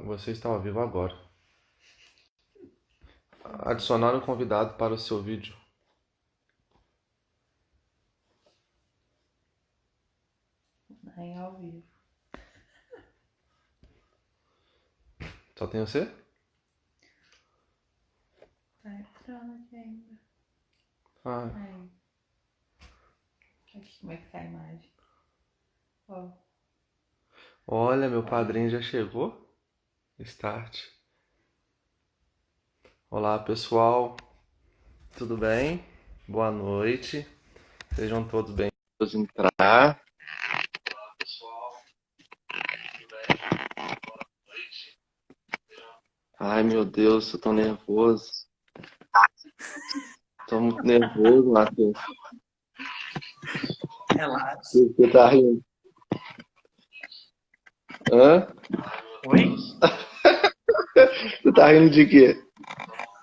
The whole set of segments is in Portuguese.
Você está ao vivo agora. Adicionar um convidado para o seu vídeo. Em ao vivo. Só tem você? Tá entrando aqui ainda. Ah, Aí. Aqui, como é que tá a imagem? Ó. olha, meu Aí. padrinho já chegou. Start. Olá, pessoal. Tudo bem? Boa noite. Sejam todos bem-vindos a entrar. Ai, meu Deus, eu tô nervoso. Tô muito nervoso, Matheus. Relaxa. Você tá rindo? Hã? Oi? Você tá rindo de quê?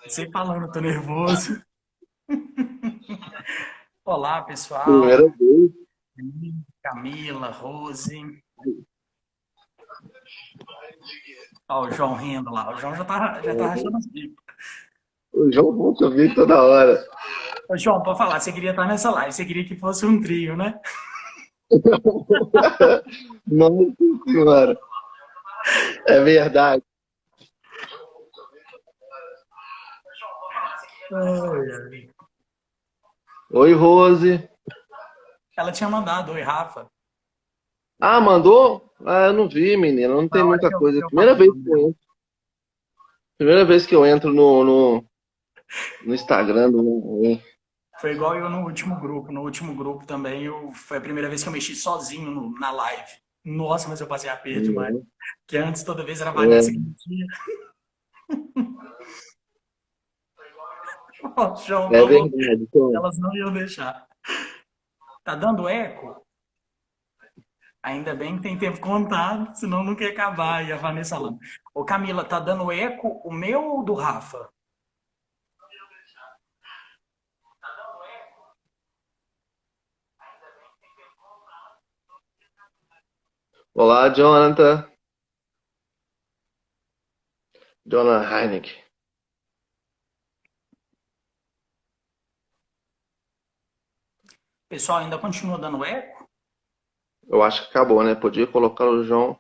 Você falando, tô nervoso. Olá, Primeira pessoal. vez. Camila, Rose. Ó, o João rindo lá. O João já tá rachando os bicos. O João Volta vem toda hora. Ô, João, pode falar, você queria estar nessa live, você queria que fosse um trio, né? Nossa senhora. É verdade. Ai, ai. Oi, Rose. Ela tinha mandado, oi, Rafa. Ah, mandou? Ah, eu não vi, menina. Não Foi tem a hora muita que coisa. eu falei o nome dela. Primeira vez que eu entro no Instagram do. Foi igual eu no último grupo. No último grupo também, foi a primeira vez que eu mexi sozinho na live. Nossa, mas eu passei aperto demais. Que antes toda vez era a Vanessa que É, mexia. O João é falou, verdade, então. elas não iam deixar. Tá dando eco? Ainda bem que tem tempo contado, senão não quer acabar. E a Vanessa falando. Ô Camila, tá dando eco o meu ou do Rafa? Olá, Jonathan. Jonathan Heineck. Pessoal, ainda continua dando eco? Eu acho que acabou, né? Podia colocar o João.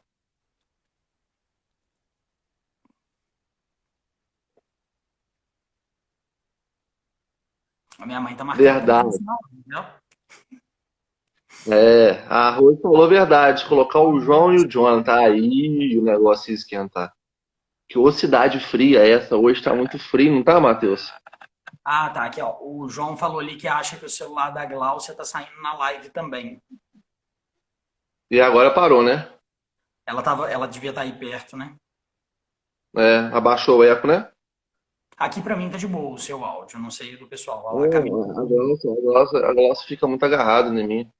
A minha mãe tá marcando Verdade. presença na live, entendeu? É, a Rose falou a verdade. Colocar o João e o Jonathan. Aí o negócio ia esquentar. Que ô cidade fria é essa? Hoje tá muito frio, não tá, Matheus? Ah, tá. Aqui, ó. O João falou ali que acha que o celular da Gláucia tá saindo na live também. E agora parou, né? Ela devia estar aí perto, né? É, abaixou o eco, né? Aqui pra mim tá de boa o seu áudio. Não sei do pessoal. Olha lá, a Camila. É, a Glaucia fica muito agarrada em mim.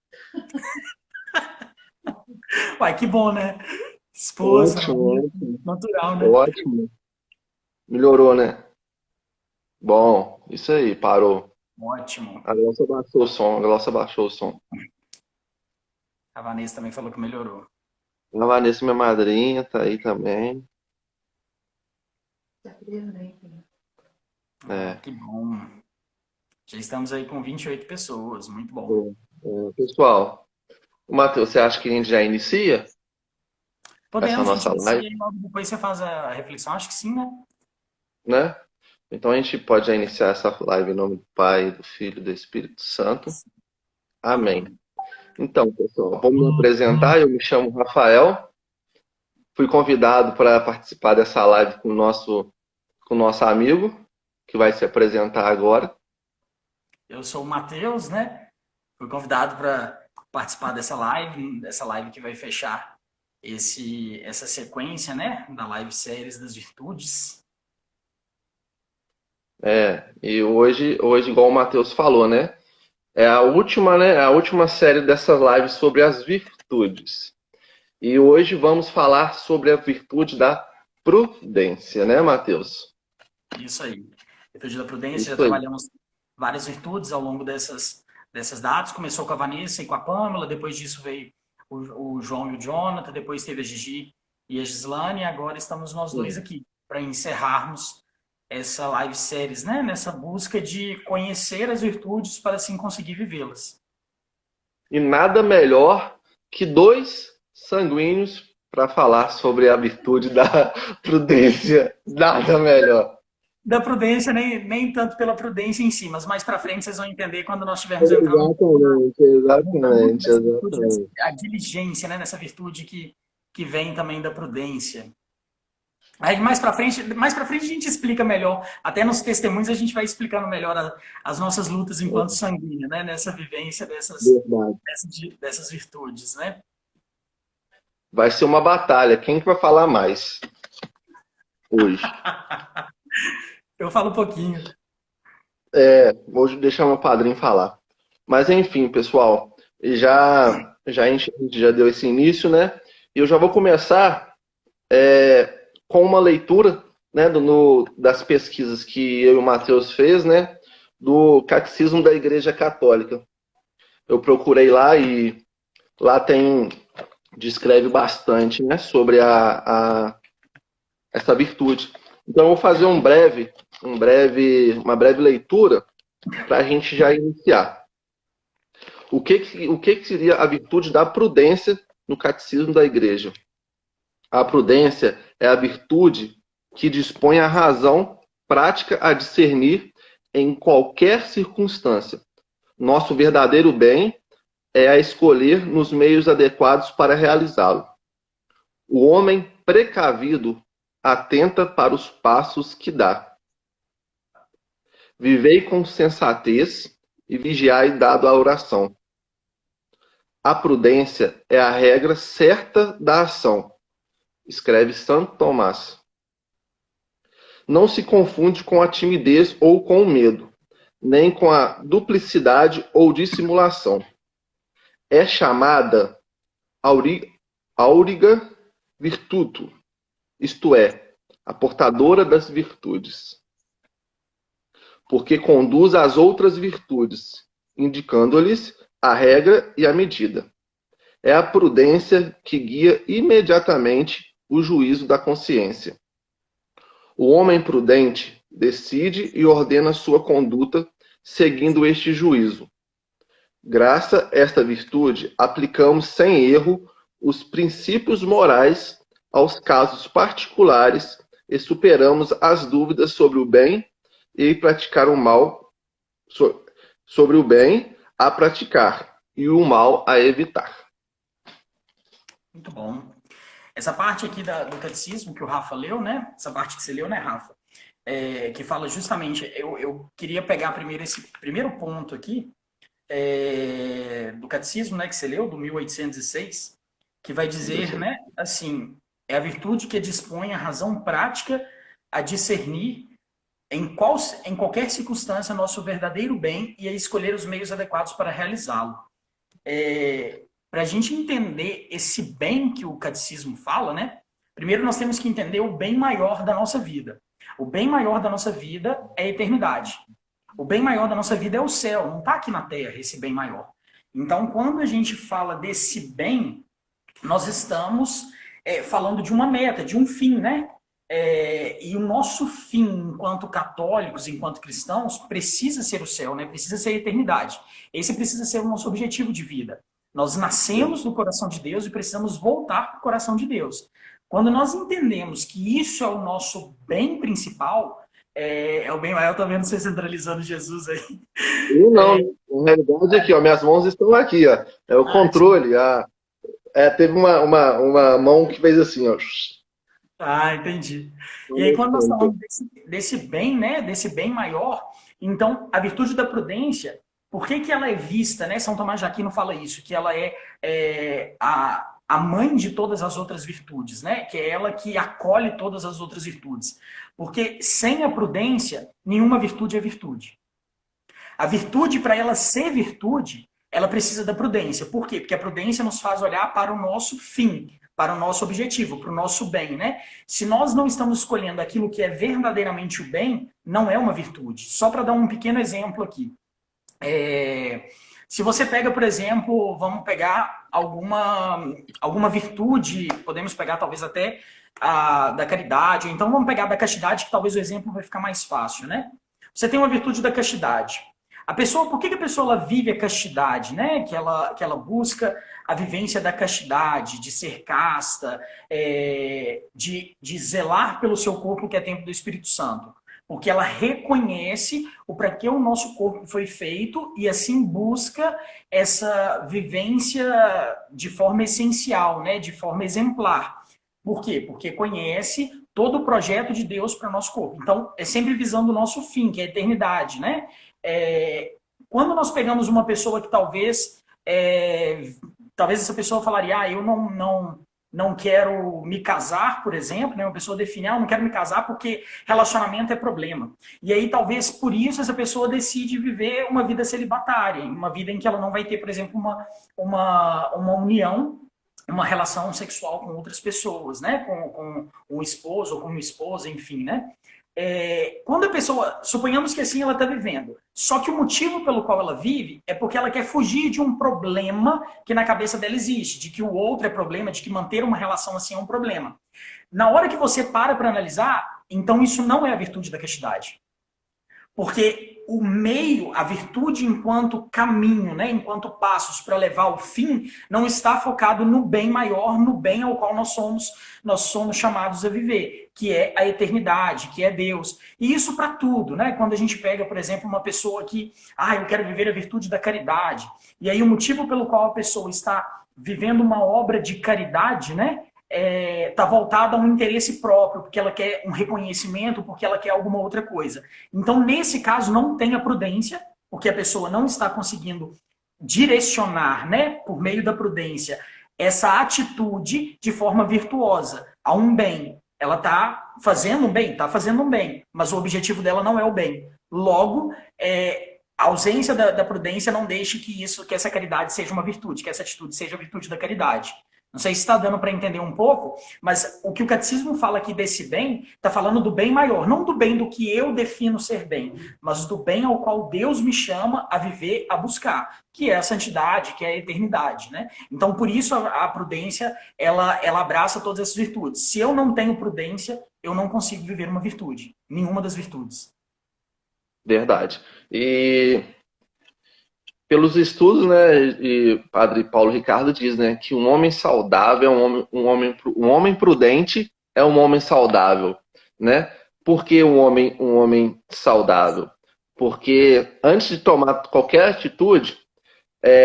Uai, que bom, né? Esposa, Ótimo, marido, ótimo, natural, né? ótimo. Melhorou, né? Bom, isso aí, parou. Ótimo. A Glaucia baixou o som, a Glaucia baixou o som. A Vanessa também falou que melhorou. A Vanessa, minha madrinha, tá aí também. Ah, É, que bom. Já estamos aí com 28 pessoas. Muito bom. pessoal, o Matheus, você acha que a gente já inicia essa Podemos, gente, nossa inicia live, e logo depois você faz a reflexão. Acho que sim, né? né? Então a gente pode já iniciar essa live em nome do Pai, do Filho e do Espírito Santo. Amém. Amém. Então, pessoal, vou me apresentar. Eu me chamo Rafael. Fui convidado para participar dessa live com o nosso amigo, que vai se apresentar agora. Eu sou o Matheus, né? Fui convidado para participar dessa live que vai fechar essa sequência, né? Da live séries das virtudes. E hoje, igual o Matheus falou, né? É a última, né? A última série dessas lives sobre as virtudes. E hoje vamos falar sobre a virtude da prudência, né, Matheus? Isso aí. Virtude da prudência, já Isso aí. trabalhamos várias virtudes ao longo dessas datas. Começou com a Vanessa e com a Pâmela, depois disso veio o João e o Jonathan, depois teve a Gigi e a Gislane, e agora estamos nós dois Sim. aqui para encerrarmos essa live series, né? Nessa busca de conhecer as virtudes para assim conseguir vivê-las. E nada melhor que dois sanguíneos para falar sobre a virtude da prudência. Nada melhor. Da prudência, nem tanto pela prudência em si, mas mais para frente vocês vão entender quando nós estivermos entrando Exatamente, exatamente, nessa virtude, exatamente. a diligência, né? Nessa virtude que vem também da prudência. Aí mais para frente a gente explica melhor, até nos testemunhos a gente vai explicando melhor as nossas lutas enquanto sanguíneo, né? Nessa vivência Verdade. dessas virtudes, né? Vai ser uma batalha. Quem que vai falar mais hoje? Eu falo um pouquinho. Vou deixar meu padrinho falar. Mas enfim, pessoal, a gente já deu esse início, né? E eu já vou começar com uma leitura, né, das pesquisas que eu e o Matheus fez, né, do Catecismo da Igreja Católica. Eu procurei lá e lá descreve bastante, né, sobre essa virtude. Então eu vou fazer uma breve leitura para a gente já iniciar. O que seria a virtude da prudência no Catecismo da Igreja? A prudência é a virtude que dispõe a razão prática a discernir em qualquer circunstância. Nosso verdadeiro bem é a escolher nos meios adequados para realizá-lo. O homem precavido atenta para os passos que dá. Vivei com sensatez e vigiai dado à oração. A prudência é a regra certa da ação, escreve Santo Tomás. Não se confunde com a timidez ou com o medo, nem com a duplicidade ou dissimulação. É chamada auriga virtuto, isto é, a portadora das virtudes, porque conduz às outras virtudes, indicando-lhes a regra e a medida. É a prudência que guia imediatamente o juízo da consciência. O homem prudente decide e ordena sua conduta seguindo este juízo. Graças a esta virtude, aplicamos sem erro os princípios morais aos casos particulares e superamos as dúvidas sobre o bem e praticar o mal, sobre o bem a praticar e o mal a evitar. Muito bom. Essa parte aqui do catecismo que o Rafa leu, né? Essa parte que você leu, né, Rafa? Que fala justamente, eu queria pegar primeiro esse primeiro ponto aqui, do catecismo, né, que você leu, do 1806, que vai dizer, né, assim, é a virtude que dispõe a razão prática a discernir em qualquer circunstância nosso verdadeiro bem e a escolher os meios adequados para realizá-lo. Para a gente entender esse bem que o catecismo fala, né? Primeiro nós temos que entender o bem maior da nossa vida. O bem maior da nossa vida é a eternidade. O bem maior da nossa vida é o céu, não está aqui na terra esse bem maior. Então, quando a gente fala desse bem, nós estamos falando de uma meta, de um fim, né? E o nosso fim, enquanto católicos, enquanto cristãos, precisa ser o céu, né? Precisa ser a eternidade. Esse precisa ser o nosso objetivo de vida. Nós nascemos do coração de Deus e precisamos voltar para o coração de Deus. Quando nós entendemos que isso é o nosso bem principal, é o bem maior, eu estou vendo você centralizando Jesus aí. Eu não, na realidade aqui, ó, minhas mãos estão aqui, ó. É o controle. Teve uma mão que fez assim, ó. Entendi. E aí, quando nós falamos desse bem, né? Desse bem maior, então a virtude da prudência, por que ela é vista, né? São Tomás de Aquino fala isso, que ela é a mãe de todas as outras virtudes, né? Que é ela que acolhe todas as outras virtudes. Porque sem a prudência, nenhuma virtude é virtude. A virtude, para ela ser virtude, ela precisa da prudência. Por quê? Porque a prudência nos faz olhar para o nosso fim, para o nosso objetivo, para o nosso bem, né? Se nós não estamos escolhendo aquilo que é verdadeiramente o bem, não é uma virtude. Só para dar um pequeno exemplo aqui. Se você pega, por exemplo, vamos pegar alguma virtude, podemos pegar talvez até da caridade, ou então vamos pegar da castidade, que talvez o exemplo vai ficar mais fácil, né? Você tem uma virtude da castidade. A pessoa, por que a pessoa ela vive a castidade, né? Que ela busca a vivência da castidade, de ser casta, de zelar pelo seu corpo, que é templo do Espírito Santo. Porque ela reconhece o para que o nosso corpo foi feito e assim busca essa vivência de forma essencial, né? De forma exemplar. Por quê? Porque conhece todo o projeto de Deus para o nosso corpo. Então, é sempre visando o nosso fim, que é a eternidade, né? Quando nós pegamos uma pessoa que talvez essa pessoa falaria, eu não quero me casar, por exemplo, né? Uma pessoa define, eu não quero me casar porque relacionamento é problema. E aí, talvez por isso, essa pessoa decide viver uma vida celibatária, uma vida em que ela não vai ter, por exemplo, uma união, uma relação sexual com outras pessoas, né? Com um esposo ou com uma esposa, enfim, né? Quando a pessoa, suponhamos que assim ela está vivendo, só que o motivo pelo qual ela vive é porque ela quer fugir de um problema que na cabeça dela existe, de que o outro é problema, de que manter uma relação assim é um problema. Na hora que você para analisar, então isso não é a virtude da castidade. Porque o meio, a virtude enquanto caminho, né, enquanto passos para levar ao fim, não está focado no bem maior, no bem ao qual nós somos chamados a viver, que é a eternidade, que é Deus. E isso para tudo, né? Quando a gente pega, por exemplo, uma pessoa que, eu quero viver a virtude da caridade, e aí o motivo pelo qual a pessoa está vivendo uma obra de caridade, né? Está voltada a um interesse próprio, porque ela quer um reconhecimento, porque ela quer alguma outra coisa. Então, nesse caso, não tem a prudência, porque a pessoa não está conseguindo direcionar, né, por meio da prudência, essa atitude de forma virtuosa a um bem. Ela está fazendo um bem, mas o objetivo dela não é o bem. Logo, a ausência da prudência não deixa que essa caridade seja uma virtude, que essa atitude seja a virtude da caridade. Não sei se está dando para entender um pouco, mas o que o catecismo fala aqui desse bem, está falando do bem maior, não do bem do que eu defino ser bem, mas do bem ao qual Deus me chama a viver, a buscar, que é a santidade, que é a eternidade, né? Então, por isso a prudência, ela abraça todas essas virtudes. Se eu não tenho prudência, eu não consigo viver uma virtude, nenhuma das virtudes. Verdade. E pelos estudos, né, e Padre Paulo Ricardo diz, né, que um homem saudável é um homem prudente é um homem saudável, né? Por que um homem saudável? Porque antes de tomar qualquer atitude,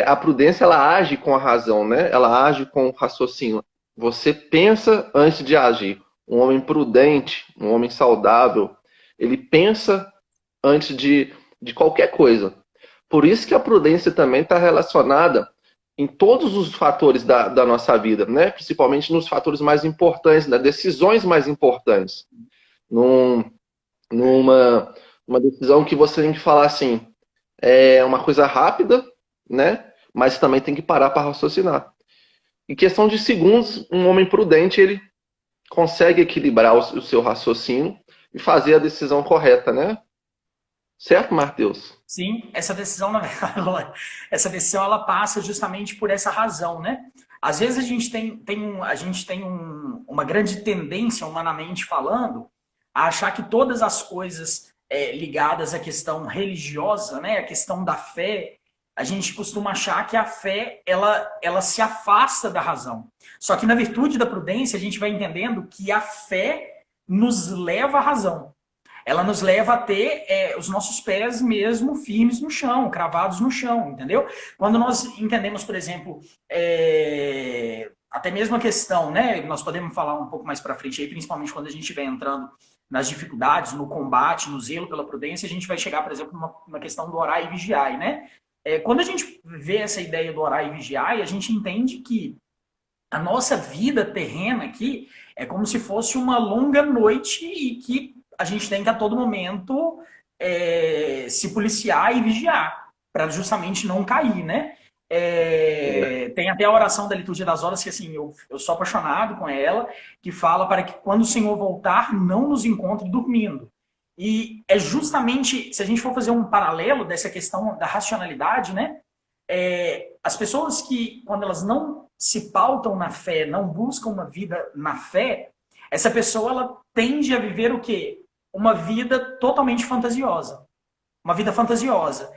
a prudência ela age com a razão, né? Ela age com o raciocínio. Você pensa antes de agir. Um homem prudente, um homem saudável, ele pensa antes de qualquer coisa. Por isso que a prudência também está relacionada em todos os fatores da nossa vida, né? Principalmente nos fatores mais importantes, nas decisões mais importantes. Numa decisão que você tem que falar assim, é uma coisa rápida, né? Mas também tem que parar para raciocinar. Em questão de segundos, um homem prudente ele consegue equilibrar o seu raciocínio e fazer a decisão correta, né? Certo, Mateus? Sim, essa decisão, ela passa justamente por essa razão, né? Às vezes a gente tem uma grande tendência, humanamente falando, a achar que todas as coisas ligadas à questão religiosa, né, a questão da fé, a gente costuma achar que a fé ela se afasta da razão. Só que na virtude da prudência a gente vai entendendo que a fé nos leva à razão. Ela nos leva a ter os nossos pés mesmo firmes no chão, cravados no chão, entendeu? Quando nós entendemos, por exemplo, até mesmo a questão, né? Nós podemos falar um pouco mais para frente aí, principalmente quando a gente estiver entrando nas dificuldades, no combate, no zelo pela prudência, a gente vai chegar, por exemplo, numa questão do orar e vigiar, né? Quando a gente vê essa ideia do orar e vigiar, a gente entende que a nossa vida terrena aqui é como se fosse uma longa noite e que a gente tem que a todo momento se policiar e vigiar, para justamente não cair, né? Tem até a oração da Liturgia das Horas, que assim, eu sou apaixonado com ela, que fala para que quando o Senhor voltar, não nos encontre dormindo. E é justamente, se a gente for fazer um paralelo dessa questão da racionalidade, né? as pessoas que, quando elas não se pautam na fé, não buscam uma vida na fé, essa pessoa ela tende a viver o quê? Uma vida totalmente fantasiosa. Uma vida fantasiosa.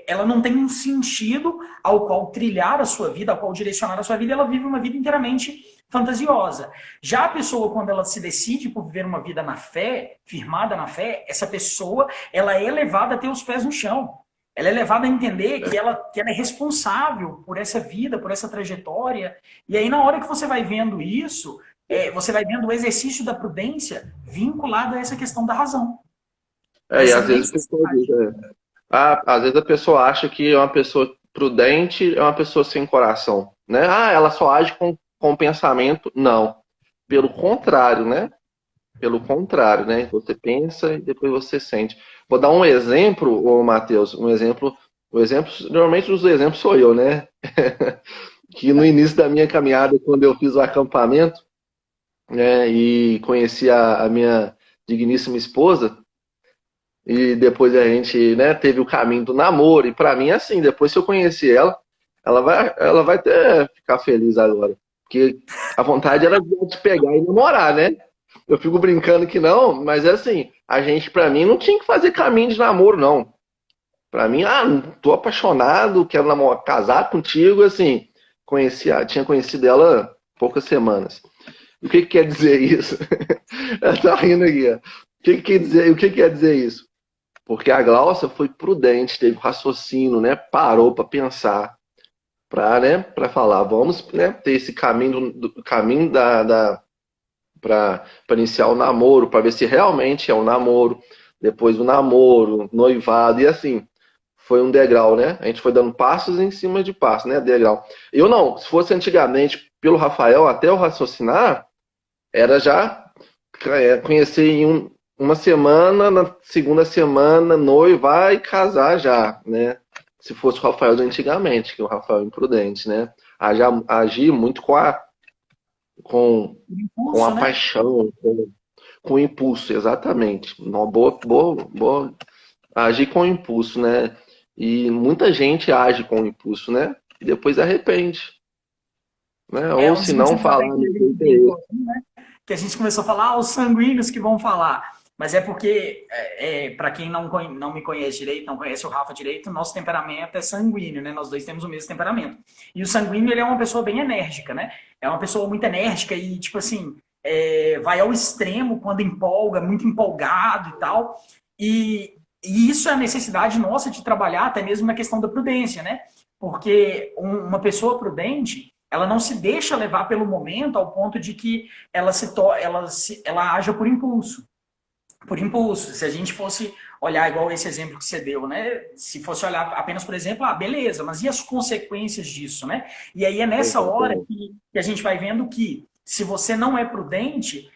Ela não tem um sentido ao qual trilhar a sua vida, ao qual direcionar a sua vida, ela vive uma vida inteiramente fantasiosa. Já a pessoa, quando ela se decide por viver uma vida na fé, firmada na fé, essa pessoa ela é levada a ter os pés no chão. Ela é levada a entender que ela é responsável por essa vida, por essa trajetória. E aí, na hora que você vai vendo isso, você vai vendo o exercício da prudência vinculado a essa questão da razão. E Dessa às vezes a pessoa diz, às vezes a pessoa acha que é uma pessoa prudente, é uma pessoa sem coração, né? Ah, ela só age com pensamento. Não. Pelo contrário, né? Pelo contrário, né? Você pensa e depois você sente. Vou dar um exemplo, ô Matheus, o exemplo, normalmente os exemplos sou eu, né? Que no início da minha caminhada, quando eu fiz o acampamento, né, e conheci a minha digníssima esposa, e depois a gente, né, teve o caminho do namoro, e pra mim, assim, depois que eu conheci ela, ela vai até ficar feliz agora. Porque a vontade era de pegar e namorar, né? Eu fico brincando que não, mas é assim, a gente, pra mim, não tinha que fazer caminho de namoro, não. Pra mim, tô apaixonado, quero namorar, casar contigo, assim, tinha conhecido ela há poucas semanas. O que que quer dizer isso? Ela tá rindo aqui, ó. O que que quer dizer isso? Porque a Gláucia foi prudente, teve raciocínio, né? Parou para pensar, para falar, vamos, né, ter esse caminho caminho para iniciar o namoro, para ver se realmente é um namoro, depois o namoro, noivado e assim. Foi um degrau, né? A gente foi dando passos em cima de passos, né? Degrau. Eu não, se fosse antigamente pelo Rafael até eu raciocinar, era já conhecer em uma semana, na segunda semana, noivar e casar já, né? Se fosse o Rafael de antigamente, que é o Rafael imprudente, né? Agir muito com a impulso, né? paixão, com o impulso, exatamente. Uma boa. Agir com impulso, né? E muita gente age com impulso, né? E depois arrepende, né? Ou Um dos se não motivos até falar, que no a gente jeito é esse. brincou, assim, né? Que a gente começou a falar, os sanguíneos que vão falar. Mas é porque, para quem não me conhece direito, não conhece o Rafa direito, nosso temperamento é sanguíneo, né? Nós dois temos o mesmo temperamento. E o sanguíneo, ele é uma pessoa bem enérgica, né? É uma pessoa muito enérgica e, tipo assim, vai ao extremo quando empolga, muito empolgado e tal. E isso é a necessidade nossa de trabalhar até mesmo na questão da prudência, né? Porque uma pessoa prudente, ela não se deixa levar pelo momento ao ponto de que ela haja por impulso. Por impulso. Se a gente fosse olhar igual esse exemplo que você deu, né? Se fosse olhar apenas, por exemplo, beleza, mas e as consequências disso, né? E aí é nessa hora Exatamente. que a gente vai vendo que se você não é prudente,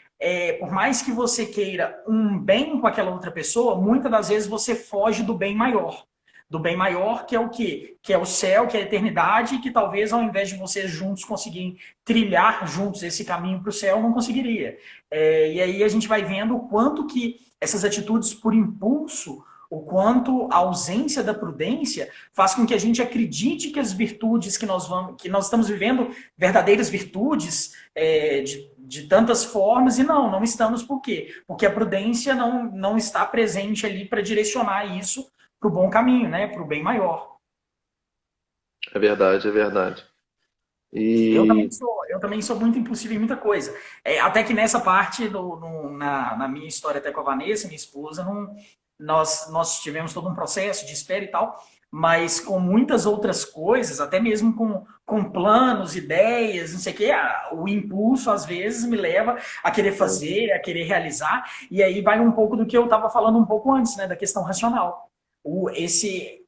por mais que você queira um bem com aquela outra pessoa, muitas das vezes você foge do bem maior. Do bem maior, que é o quê? Que é o céu, que é a eternidade, e que talvez ao invés de vocês juntos conseguirem trilhar juntos esse caminho para o céu, não conseguiria. E aí a gente vai vendo o quanto que essas atitudes por impulso, o quanto a ausência da prudência faz com que a gente acredite que as virtudes que nós estamos vivendo, verdadeiras virtudes de tantas formas, e não estamos. Por quê? Porque a prudência não está presente ali para direcionar isso para o bom caminho, né? Para o bem maior. É verdade, é verdade. Eu também E sou, eu também sou muito impulsivo em muita coisa. Até que nessa parte, na minha história até com a Vanessa, minha esposa, nós tivemos todo um processo de espera e tal, mas com muitas outras coisas, até mesmo com planos, ideias, não sei o quê, o impulso às vezes me leva a querer fazer, a querer realizar, e aí vai um pouco do que eu estava falando um pouco antes, né, da questão racional.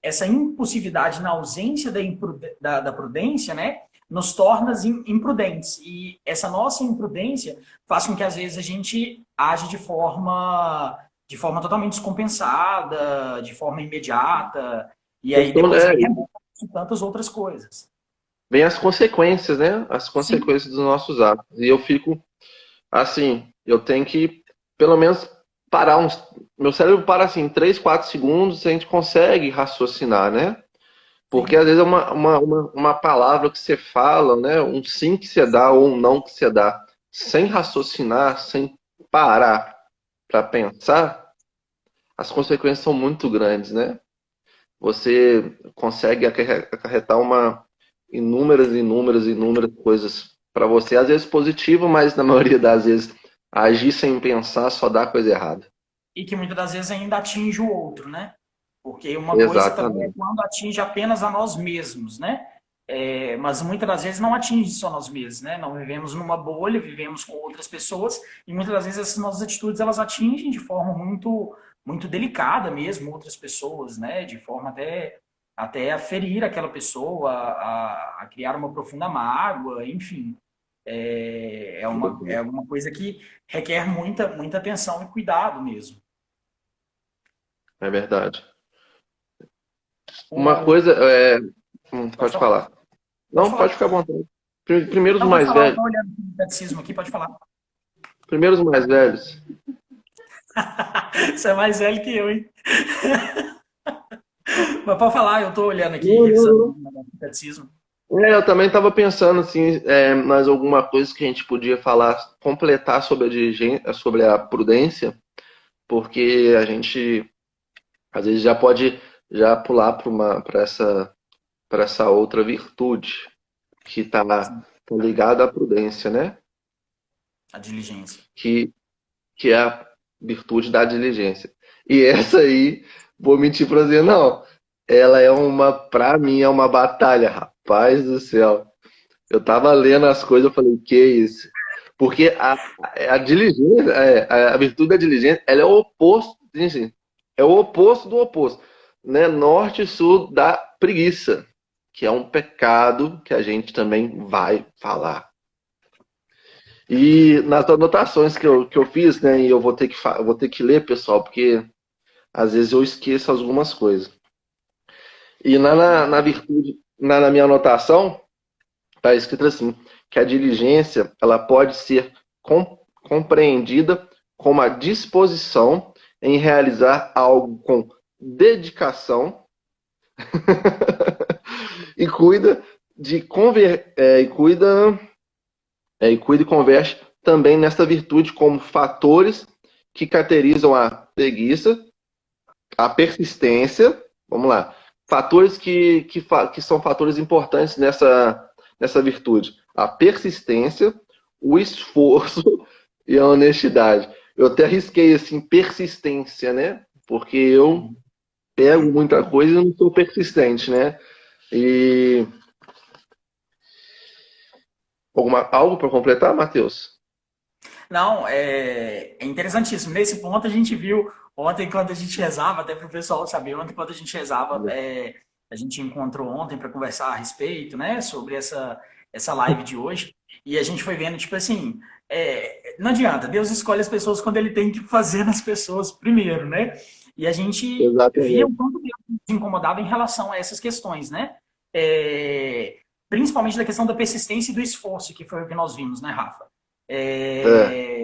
Essa impulsividade na ausência da prudência, né, nos torna imprudentes. E essa nossa imprudência faz com que, às vezes, a gente age de forma totalmente descompensada, de forma imediata, e aí questão, depois né, vem remorso e tantas outras coisas. vem as consequências, né? As Sim, consequências dos nossos atos. E eu fico assim, eu tenho que pelo menos parar Meu cérebro para assim, 3, 4 segundos, a gente consegue raciocinar, né? Porque às vezes é uma palavra que você fala, né? Um sim que você dá ou um não que você dá, sem raciocinar, sem parar para pensar, as consequências são muito grandes, né? Você consegue acarretar inúmeras coisas para você, às vezes positivo, mas na maioria das vezes agir sem pensar só dá coisa errada. E que muitas das vezes ainda atinge o outro, né? Porque uma coisa também é Exatamente. quando atinge apenas a nós mesmos, né? Mas muitas das vezes não atinge só nós mesmos, né? Não vivemos numa bolha, vivemos com outras pessoas e muitas das vezes essas nossas atitudes elas atingem de forma muito delicada mesmo outras pessoas, né? De forma até a ferir aquela pessoa, a criar uma profunda mágoa, enfim. É uma coisa que requer muita atenção e cuidado mesmo. É verdade. Uma O, coisa é. pode Pode falar. falar. Pode Não, pode falar. ficar à vontade. Primeiro os Não, pode mais falar. Eu velhos. estou olhando o catecismo aqui, pode falar. Primeiro os mais velhos. Você é mais velho que eu, hein? Mas pode falar, eu estou olhando aqui, Não, não, revisando não. o catecismo. Eu também estava pensando assim, mais alguma coisa que a gente podia falar, completar sobre a diligência, sobre a prudência, porque a gente às vezes já pode já pular para essa outra virtude que está Sim, ligada à prudência, né? a diligência. Que, que é a virtude da diligência. E essa aí, vou mentir para você, não. Ela é para mim é uma batalha, rapaz do céu. Eu tava lendo as coisas, eu falei, que isso? Porque a diligência, a virtude da diligência, ela é o oposto, gente, é o oposto do oposto, né? Norte e sul da preguiça, que é um pecado que a gente também vai falar. E nas anotações que eu fiz, né, e eu vou ter que ler, pessoal, porque às vezes eu esqueço algumas coisas. E na virtude, na minha anotação, está escrito assim, que a diligência ela pode ser compreendida como a disposição em realizar algo com dedicação e cuida de cuida e converte também nessa virtude como fatores que caracterizam a preguiça, a persistência, vamos lá, fatores que são fatores importantes nessa virtude. A persistência, o esforço e a honestidade. Eu até arrisquei assim, persistência, né? Porque eu pego muita coisa e não sou persistente, né? E algo para completar, Matheus? Não, é interessantíssimo. Nesse ponto a gente viu ontem quando a gente rezava, até para o pessoal saber, ontem quando a gente rezava, a gente encontrou ontem para conversar a respeito, né, sobre essa live de hoje, e a gente foi vendo, tipo assim, não adianta, Deus escolhe as pessoas quando ele tem que fazer nas pessoas primeiro, né? E a gente via o Exatamente. quanto Deus nos incomodava em relação a essas questões, né? É, principalmente da questão da persistência e do esforço, que foi o que nós vimos, né, Rafa? É,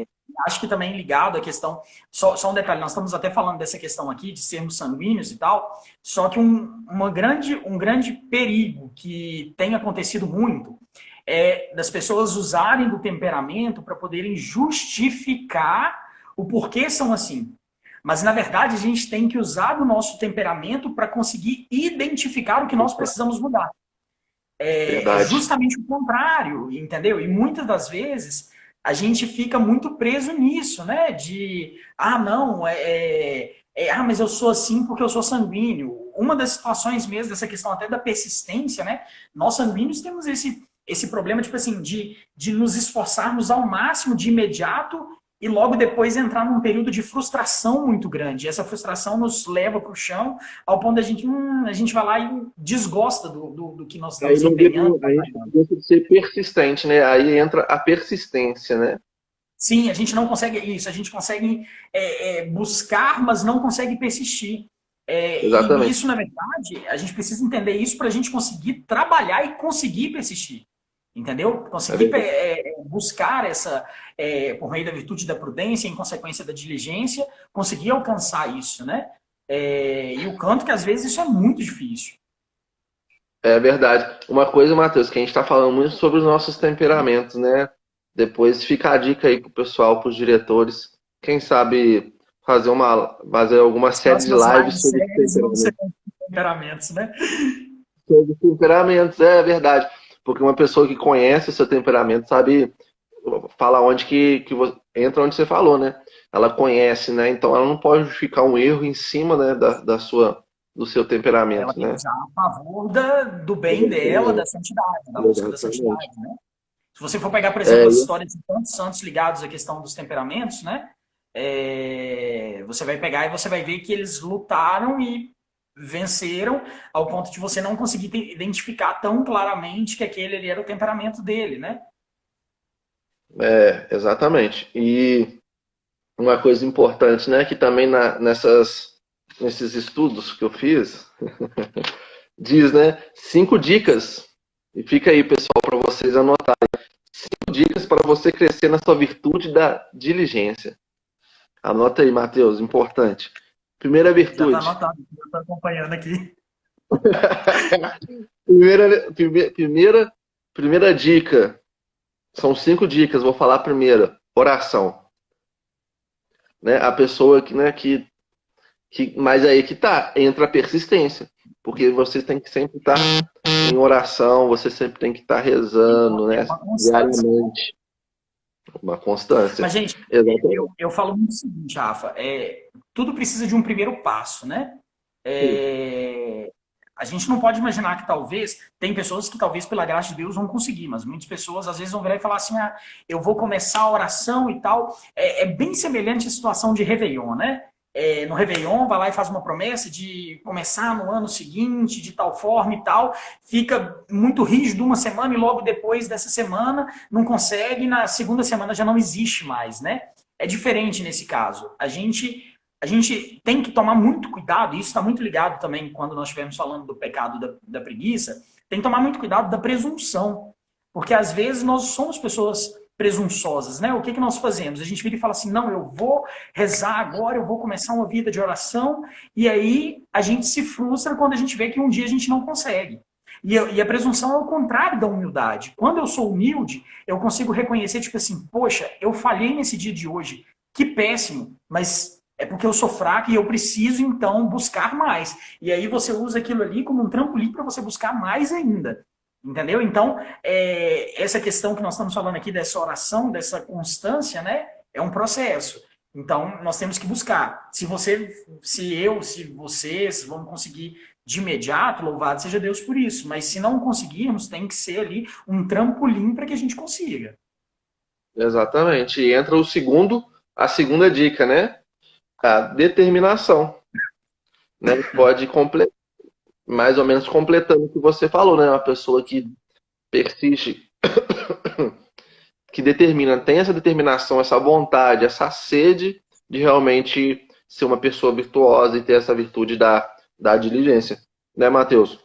É, acho que também ligado à questão. Só um detalhe, nós estamos até falando dessa questão aqui de sermos sanguíneos e tal, só que um grande perigo que tem acontecido muito é das pessoas usarem do temperamento para poderem justificar o porquê são assim. Mas, na verdade, a gente tem que usar do nosso temperamento para conseguir identificar o que nós precisamos mudar. É verdade. justamente o contrário, entendeu? E muitas das vezes a gente fica muito preso nisso, né? Não, mas eu sou assim porque eu sou sanguíneo. Uma das situações mesmo, dessa questão até da persistência, né? Nós sanguíneos temos esse problema, tipo assim, de nos esforçarmos ao máximo de imediato e logo depois entrar num período de frustração muito grande. E essa frustração nos leva para o chão, ao ponto da a gente vai lá e desgosta do que nós Aí estamos não empenhando. a gente deixa de ser persistente, né? Aí entra a persistência, né? Sim, a gente não consegue isso, a gente consegue buscar, mas não consegue persistir. E Exatamente. isso, na verdade, a gente precisa entender isso para a gente conseguir trabalhar e conseguir persistir. Entendeu? É Conseguir verdade. buscar por meio da virtude da prudência, em consequência da diligência, conseguir alcançar isso, né? E o canto que às vezes isso é muito difícil. É verdade. Uma coisa, Matheus, que a gente está falando muito sobre os nossos temperamentos, né? Depois fica a dica aí pro pessoal, pros diretores. Quem sabe fazer alguma As série de próximas live lives séries vão ser temperamentos, né? sobre temperamentos. É verdade. Porque uma pessoa que conhece o seu temperamento sabe falar onde entra onde você falou, né? Ela conhece, né? Então ela não pode justificar um erro em cima, né, do seu Ela temperamento, tem que né? usar a favor do bem dela, da Exatamente. santidade, da busca da Exatamente. santidade, né? Se você for pegar, por exemplo, É, as histórias de tantos santos ligados à questão dos temperamentos, né? Você vai pegar e você vai ver que eles lutaram e venceram ao ponto de você não conseguir identificar tão claramente que aquele ali era o temperamento dele, né? exatamente. E uma coisa importante, né, que também nesses estudos que eu fiz, diz, né, 5 dicas, e fica aí, pessoal, para vocês anotarem. 5 dicas para você crescer na sua virtude da diligência. Anota aí, Matheus, importante. Primeira Já está virtude. anotado, já estou acompanhando aqui. Primeira dica. São 5 dicas, vou falar a primeira. Oração. Né? A pessoa que, né, mas aí que tá, entra a persistência. Porque você tem que sempre estar em oração, você sempre tem que estar rezando, É né? uma constância. Diariamente. Uma constância. Mas, gente, Exatamente. eu falo muito o seguinte, Rafa, tudo precisa de um primeiro passo, né? É, a gente não pode imaginar que talvez, tem pessoas que talvez pela graça de Deus vão conseguir, mas muitas pessoas às vezes vão virar e falar assim, eu vou começar a oração e tal. É bem semelhante à situação de Réveillon, né? No Réveillon, vai lá e faz uma promessa de começar no ano seguinte, de tal forma e tal, fica muito rígido uma semana e logo depois dessa semana não consegue, na segunda semana já não existe mais, né? É diferente nesse caso. A gente tem que tomar muito cuidado, e isso está muito ligado também quando nós estivermos falando do pecado da preguiça, tem que tomar muito cuidado da presunção, porque às vezes nós somos pessoas presunçosas, né? O que nós fazemos? A gente vira e fala assim, não, eu vou rezar agora, eu vou começar uma vida de oração, e aí a gente se frustra quando a gente vê que um dia a gente não consegue. E a presunção é o contrário da humildade. Quando eu sou humilde, eu consigo reconhecer, tipo assim, poxa, eu falhei nesse dia de hoje, que péssimo, mas é porque eu sou fraco e eu preciso, então, buscar mais. E aí você usa aquilo ali como um trampolim para você buscar mais ainda. Entendeu? Então, essa questão que nós estamos falando aqui dessa oração, dessa constância, né? É um processo. Então, nós temos que buscar. Se vocês vão conseguir de imediato, louvado seja Deus por isso. Mas se não conseguirmos, tem que ser ali um trampolim para que a gente consiga. Exatamente. E entra a segunda dica, né? A determinação, né? Pode completar, mais ou menos completando o que você falou, né? Uma pessoa que persiste, que determina, tem essa determinação, essa vontade, essa sede de realmente ser uma pessoa virtuosa e ter essa virtude da diligência, né, Matheus?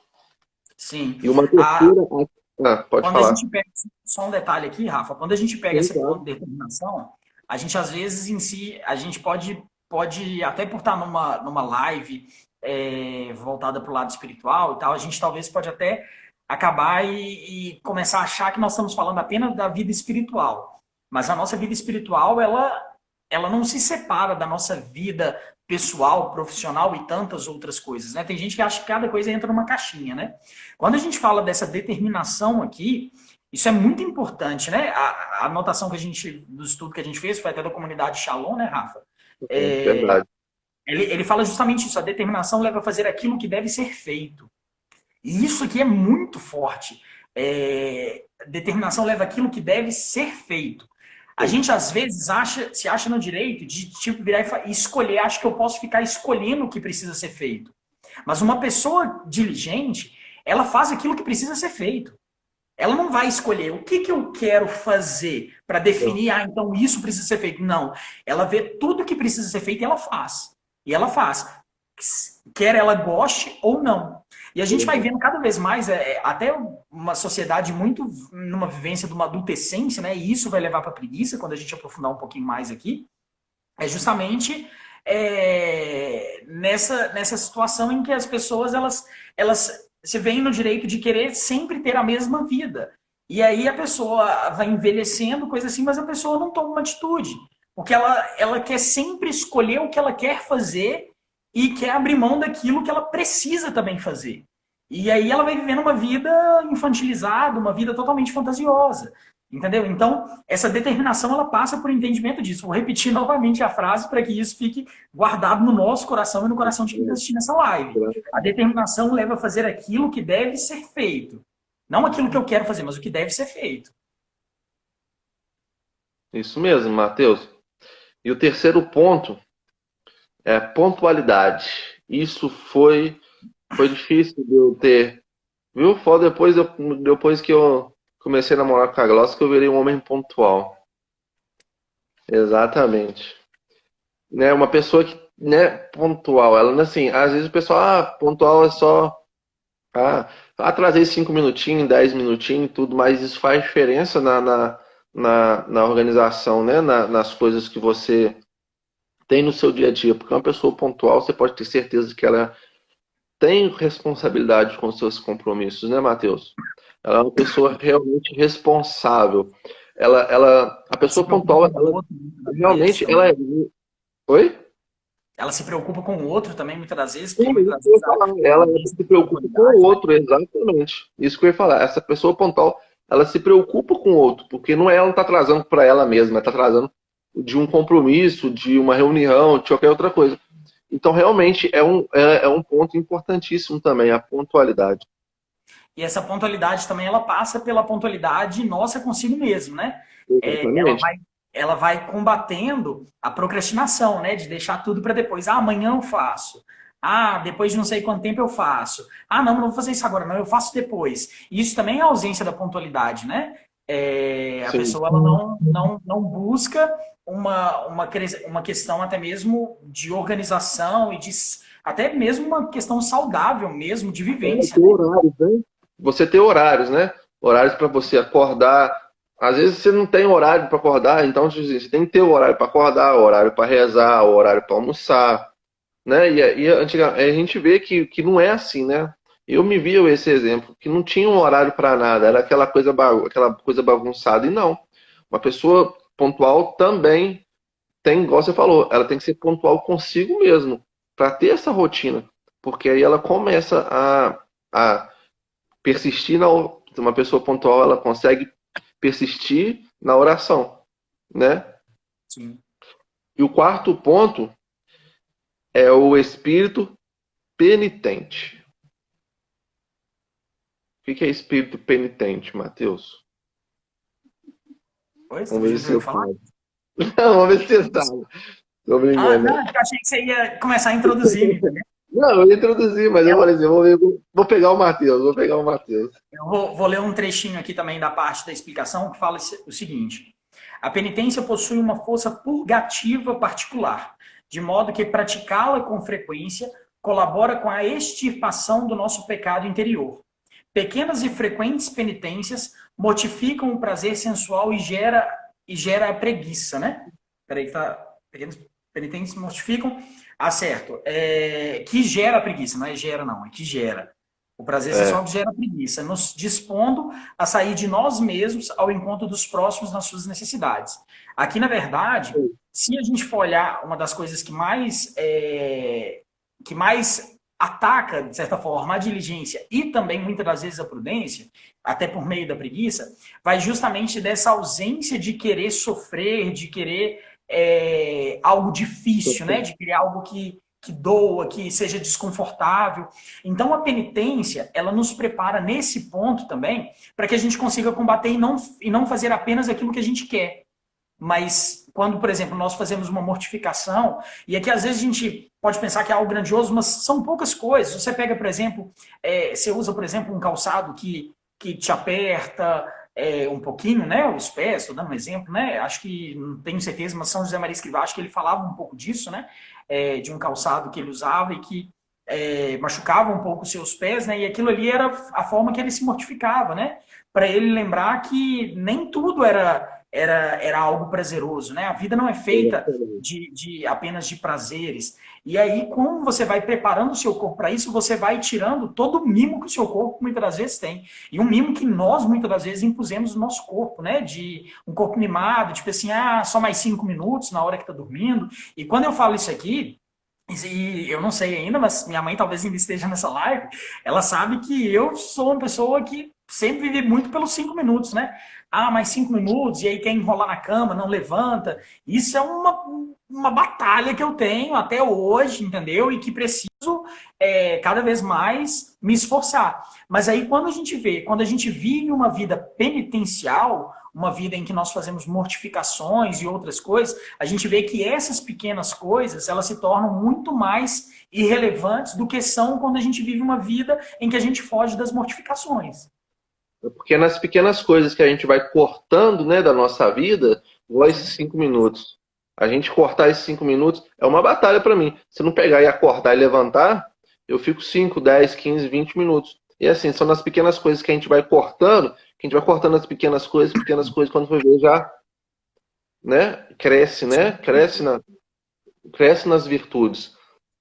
Sim. E uma terceira. Pode Quando a falar. gente pega, só um detalhe aqui, Rafa, quando a gente pega Sim, essa questão claro. de determinação, a gente às vezes em si, a gente pode até por estar numa live voltada para o lado espiritual e tal, a gente talvez pode até acabar e começar a achar que nós estamos falando apenas da vida espiritual. Mas a nossa vida espiritual, ela não se separa da nossa vida pessoal, profissional e tantas outras coisas, né? Tem gente que acha que cada coisa entra numa caixinha, né? Quando a gente fala dessa determinação aqui, isso é muito importante, né? A anotação que a gente, do estudo que a gente fez, foi até da comunidade Shalom, né, Rafa? É, Verdade. ele fala justamente isso, a determinação leva a fazer aquilo que deve ser feito. E isso aqui é muito forte. Determinação leva aquilo que deve ser feito. A gente às vezes se acha no direito de tipo virar e escolher, acho que eu posso ficar escolhendo o que precisa ser feito. Mas uma pessoa diligente, ela faz aquilo que precisa ser feito. Ela não vai escolher o que eu quero fazer para definir, então isso precisa ser feito. Não. Ela vê tudo que precisa ser feito e ela faz. E ela faz. Quer ela goste ou não. E a gente vai vendo cada vez mais, até uma sociedade muito numa vivência de uma adolescência, né? E isso vai levar para a preguiça, quando a gente aprofundar um pouquinho mais aqui. É justamente nessa situação em que as pessoas elas você vem no direito de querer sempre ter a mesma vida. E aí a pessoa vai envelhecendo, coisa assim, mas a pessoa não toma uma atitude. Porque ela quer sempre escolher o que ela quer fazer e quer abrir mão daquilo que ela precisa também fazer. E aí ela vai vivendo uma vida infantilizada, uma vida totalmente fantasiosa. Entendeu? Então, essa determinação, ela passa por entendimento disso. Vou repetir novamente a frase para que isso fique guardado no nosso coração e no coração de quem está assistindo essa live. A determinação leva a fazer aquilo que deve ser feito. Não aquilo que eu quero fazer, mas o que deve ser feito. Isso mesmo, Matheus. E o terceiro ponto é pontualidade. Isso foi difícil de eu ter. Viu? Foi depois que eu comecei a namorar com a Glaucia que eu virei um homem pontual. Exatamente. Né, uma pessoa que, né, pontual, ela, assim, às vezes o pessoal, pontual é só, atrasei 5 minutinhos, 10 minutinhos, tudo, mas isso faz diferença na organização, né, nas coisas que você tem no seu dia a dia, porque uma pessoa pontual, você pode ter certeza que ela tem responsabilidade com os seus compromissos, né, Matheus? Ela é uma pessoa realmente responsável. A pessoa pontual, realmente, ela é... Oi? Ela se preocupa com o outro também, muitas das vezes. Sim, Muitas vezes ela se preocupa com o outro, exatamente. Isso que eu ia falar. Essa pessoa pontual, ela se preocupa com o outro, porque não é ela não está atrasando para ela mesma, ela está atrasando de um compromisso, de uma reunião, de qualquer outra coisa. Então, realmente, é um ponto importantíssimo também, a pontualidade. E essa pontualidade também, ela passa pela pontualidade nossa consigo mesmo, né? Ela vai combatendo a procrastinação, né? De deixar tudo para depois. Amanhã eu faço. Depois de não sei quanto tempo eu faço. Não vou fazer isso agora, não, eu faço depois. Isso também é a ausência da pontualidade, né? A pessoa ela não busca uma questão até mesmo de organização e até mesmo uma questão saudável mesmo, de vivência. Horários, né? Você ter horários, né? Horários para você acordar. Às vezes você não tem horário para acordar, então você tem que ter o horário para acordar, o horário para rezar, o horário para almoçar, né? E a gente vê que não é assim, né? Eu me vi esse exemplo, que não tinha um horário para nada, era aquela coisa bagunçada. E não, uma pessoa pontual também tem, igual você falou, ela tem que ser pontual consigo mesmo, para ter essa rotina, porque aí ela começa a persistir uma pessoa pontual, ela consegue persistir na oração, né? Sim. E o quarto ponto é o espírito penitente. O que é espírito penitente, Matheus? Oi, Vamos ver se eu eu falar? Não, vamos ver se você sabe. Tô brincando. Não, eu achei que você ia começar a introduzir, entendeu? Não, eu ia introduzir, mas eu falei assim, vou pegar o Matheus. Eu vou ler um trechinho aqui também da parte da explicação que fala o seguinte. A penitência possui uma força purgativa particular, de modo que praticá-la com frequência colabora com a extirpação do nosso pecado interior. Pequenas e frequentes penitências mortificam o prazer sensual e gera a preguiça, né? Peraí, pequenas penitências mortificam. Certo. Que gera a preguiça, não é gera, não, é que gera. O prazer sensual gera preguiça, nos dispondo a sair de nós mesmos ao encontro dos próximos nas suas necessidades. Aqui, na verdade, se a gente for olhar uma das coisas que mais ataca, de certa forma, a diligência e também, muitas das vezes, a prudência, até por meio da preguiça, vai justamente dessa ausência de querer sofrer, de querer algo difícil, né? De querer algo que doa, que seja desconfortável. Então, a penitência, ela nos prepara nesse ponto também, para que a gente consiga combater e não fazer apenas aquilo que a gente quer. Mas quando, por exemplo, nós fazemos uma mortificação, e aqui às vezes a gente pode pensar que é algo grandioso, mas são poucas coisas. Você pega, por exemplo, você usa, por exemplo, um calçado que te aperta um pouquinho, né, os pés, estou dando um exemplo, né, acho que, não tenho certeza, mas São José Maria Escrivá, acho que ele falava um pouco disso, né, de um calçado que ele usava e que machucava um pouco os seus pés, né, e aquilo ali era a forma que ele se mortificava, né, para ele lembrar que nem tudo era era algo prazeroso, né? A vida não é feita apenas de prazeres. E aí, como você vai preparando o seu corpo para isso, você vai tirando todo o mimo que o seu corpo muitas das vezes tem. E um mimo que nós muitas das vezes impusemos no nosso corpo, né? De um corpo mimado, tipo assim, só mais 5 minutos na hora que tá dormindo. E quando eu falo isso aqui, e eu não sei ainda, mas minha mãe talvez ainda esteja nessa live, ela sabe que eu sou uma pessoa que sempre vive muito pelos 5 minutos, né? Mais 5 minutos, e aí quer enrolar na cama, não levanta. Isso é uma batalha que eu tenho até hoje, entendeu? E que preciso cada vez mais me esforçar. Mas aí quando a gente vive uma vida penitencial, uma vida em que nós fazemos mortificações e outras coisas, a gente vê que essas pequenas coisas, elas se tornam muito mais irrelevantes do que são quando a gente vive uma vida em que a gente foge das mortificações. Porque nas pequenas coisas que a gente vai cortando, né, da nossa vida, igual esses 5 minutos. A gente cortar esses 5 minutos é uma batalha para mim. Se eu não pegar e acordar e levantar, eu fico 5, 10, 15, 20 minutos. E assim, são nas pequenas coisas que a gente vai cortando, que a gente vai cortando as pequenas coisas, quando for ver já, né, cresce, né? Cresce nas virtudes.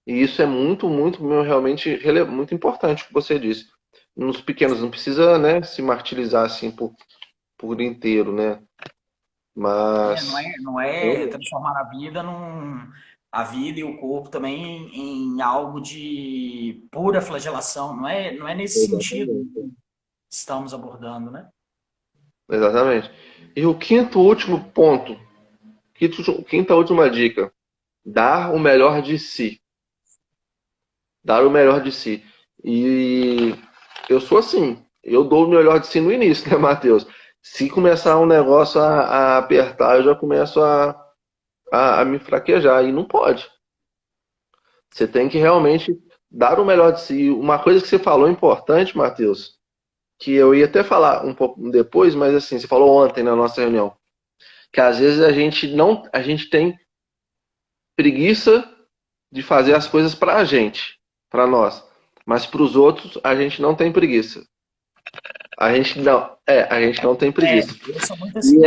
E isso é muito, muito, realmente muito importante o que você disse. Nos pequenos, não precisa, né, se martirizar assim por inteiro, né? Não Mas é, não é transformar a vida e o corpo também em algo de pura flagelação. Não é nesse sentido exatamente, que estamos abordando, né? exatamente. E o quinto último ponto, quinta última dica, dar o melhor de si. Dar o melhor de si. E eu sou assim, eu dou o melhor de si no início, né, Matheus? Se começar um negócio a apertar, eu já começo a me fraquejar. E não pode. Você tem que realmente dar o melhor de si. Uma coisa que você falou importante, Matheus, que eu ia até falar um pouco depois, mas assim, você falou ontem na nossa reunião, que às vezes a gente tem preguiça de fazer as coisas pra gente, pra nós, mas pros outros a gente não tem preguiça. A gente não tem preguiça. Eu sou muito assim.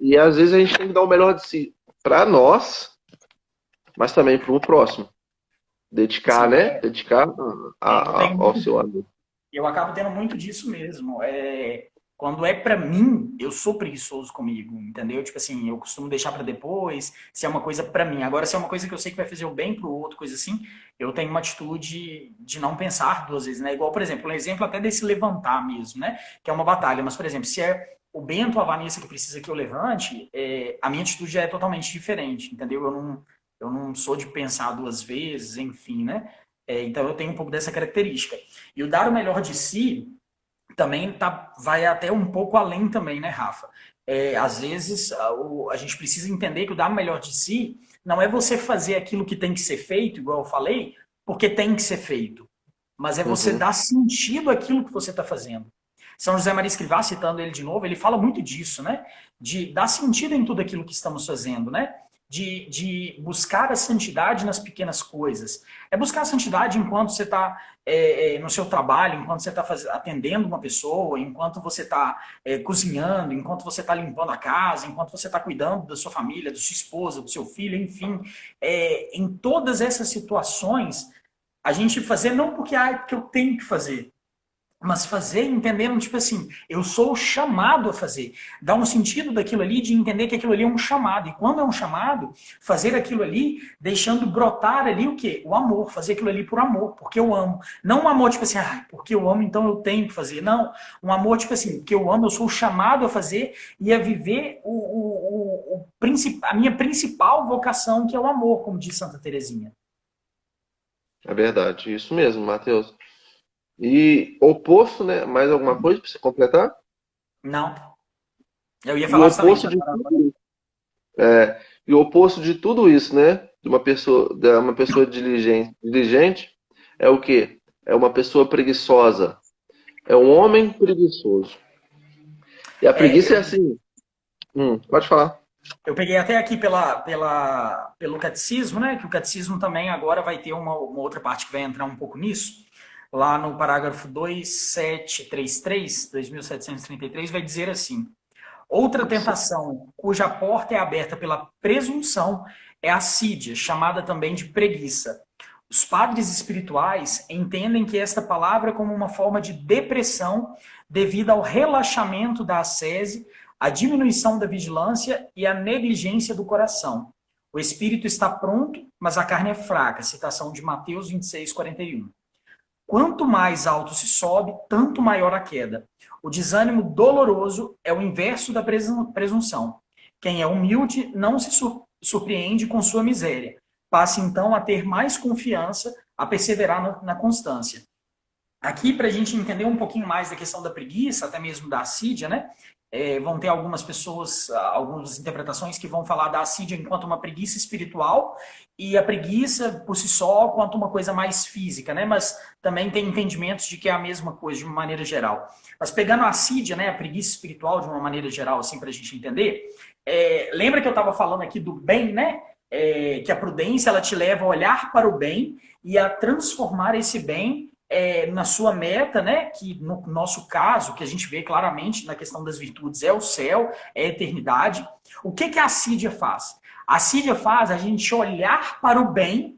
E às vezes a gente tem que dar o melhor de si pra nós, mas também pro próximo. Dedicar, Assim, né? Dedicar eu tenho ao muito seu amigo. Eu acabo tendo muito disso mesmo. Quando é pra mim, eu sou preguiçoso comigo, entendeu? Tipo assim, eu costumo deixar pra depois, se é uma coisa pra mim. Agora, se é uma coisa que eu sei que vai fazer o bem pro outro, coisa assim, eu tenho uma atitude de não pensar duas vezes, né? Igual, por exemplo, um exemplo até desse levantar mesmo, né? Que é uma batalha. Mas, por exemplo, se é o Bento ou a Vanessa que precisa que eu levante, a minha atitude já é totalmente diferente, entendeu? Eu não sou de pensar duas vezes, enfim, né? Então eu tenho um pouco dessa característica. E o dar o melhor de si também vai até um pouco além também, né, Rafa? Às vezes a gente precisa entender que o dar o melhor de si não é você fazer aquilo que tem que ser feito, igual eu falei, porque tem que ser feito, mas é você Uhum. dar sentido àquilo que você está fazendo. São José Maria Escrivá, citando ele de novo, ele fala muito disso, né? De dar sentido em tudo aquilo que estamos fazendo, né? De buscar a santidade nas pequenas coisas. É buscar a santidade enquanto você está no seu trabalho, enquanto você está atendendo uma pessoa, enquanto você está cozinhando, enquanto você está limpando a casa, enquanto você está cuidando da sua família, da sua esposa, do seu filho, enfim. Em todas essas situações, a gente fazer não porque eu tenho que fazer, mas fazer entendendo, tipo assim, eu sou chamado a fazer. Dar um sentido daquilo ali, de entender que aquilo ali é um chamado. E quando é um chamado, fazer aquilo ali, deixando brotar ali o quê? O amor. Fazer aquilo ali por amor, porque eu amo. Não um amor, tipo assim, porque eu amo, então eu tenho que fazer. Não. Um amor, tipo assim, porque eu amo, eu sou chamado a fazer e a viver a minha principal vocação, que é o amor, como diz Santa Teresinha. É verdade, isso mesmo, Matheus. E oposto, né? Mais alguma coisa para você completar? Não. Eu ia E o falar justamente oposto de agora. tudo isso, e o oposto de tudo isso, né? De uma pessoa diligente é o quê? É uma pessoa preguiçosa. É um homem preguiçoso. E a preguiça é Eu assim. Pode falar. Eu peguei até aqui pelo catecismo, né? Que o catecismo também agora vai ter uma outra parte que vai entrar um pouco nisso. Lá no parágrafo 2733, 2733, vai dizer assim: Outra tentação, cuja porta é aberta pela presunção, é a assídia, chamada também de preguiça. Os padres espirituais entendem que esta palavra é como uma forma de depressão devido ao relaxamento da ascese, à diminuição da vigilância e à negligência do coração. O espírito está pronto, mas a carne é fraca. Citação de Mateus 26:41. Quanto mais alto se sobe, tanto maior a queda. O desânimo doloroso é o inverso da presunção. Quem é humilde não se surpreende com sua miséria. Passa então a ter mais confiança, a perseverar na constância. Aqui, para a gente entender um pouquinho mais da questão da preguiça, até mesmo da assídia, né? Vão ter algumas pessoas, algumas interpretações que vão falar da assídia enquanto uma preguiça espiritual e a preguiça por si só quanto uma coisa mais física, né? Mas também tem entendimentos de que é a mesma coisa de uma maneira geral. Mas pegando a assídia, né, a preguiça espiritual de uma maneira geral, assim, para a gente entender, lembra que eu estava falando aqui do bem, né? Que a prudência ela te leva a olhar para o bem e a transformar esse bem na sua meta, né? Que no nosso caso, que a gente vê claramente na questão das virtudes, é o céu, é a eternidade. O que a assídia faz? A assídia faz a gente olhar para o bem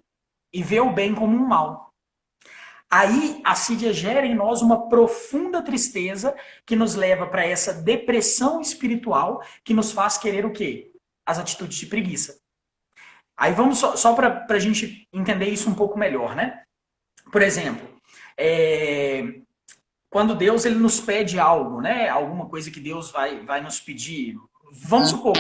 e ver o bem como um mal. Aí a assídia gera em nós uma profunda tristeza que nos leva para essa depressão espiritual que nos faz querer o quê? As atitudes de preguiça. Aí vamos só para a gente entender isso um pouco melhor, né? Por exemplo, quando Deus ele nos pede algo, né? Alguma coisa que Deus vai nos pedir. Vamos supor,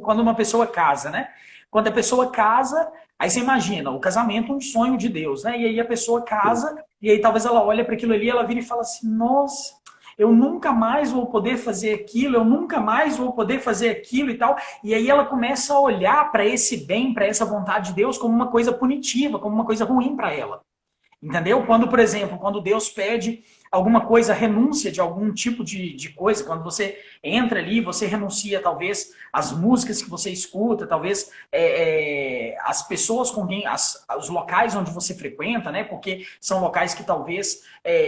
quando uma pessoa casa, né? Quando a pessoa casa, aí você imagina, o casamento é um sonho de Deus, né? E aí a pessoa casa, e aí talvez ela olha para aquilo ali, ela vira e fala assim, nossa, eu nunca mais vou poder fazer aquilo, eu nunca mais vou poder fazer aquilo e tal. E aí ela começa a olhar para esse bem, para essa vontade de Deus como uma coisa punitiva, como uma coisa ruim para ela. Entendeu? Quando, por exemplo, quando Deus pede alguma coisa, renúncia de algum tipo de coisa, quando você entra ali, você renuncia talvez às músicas que você escuta, talvez as pessoas com quem, os locais onde você frequenta, né? Porque são locais que talvez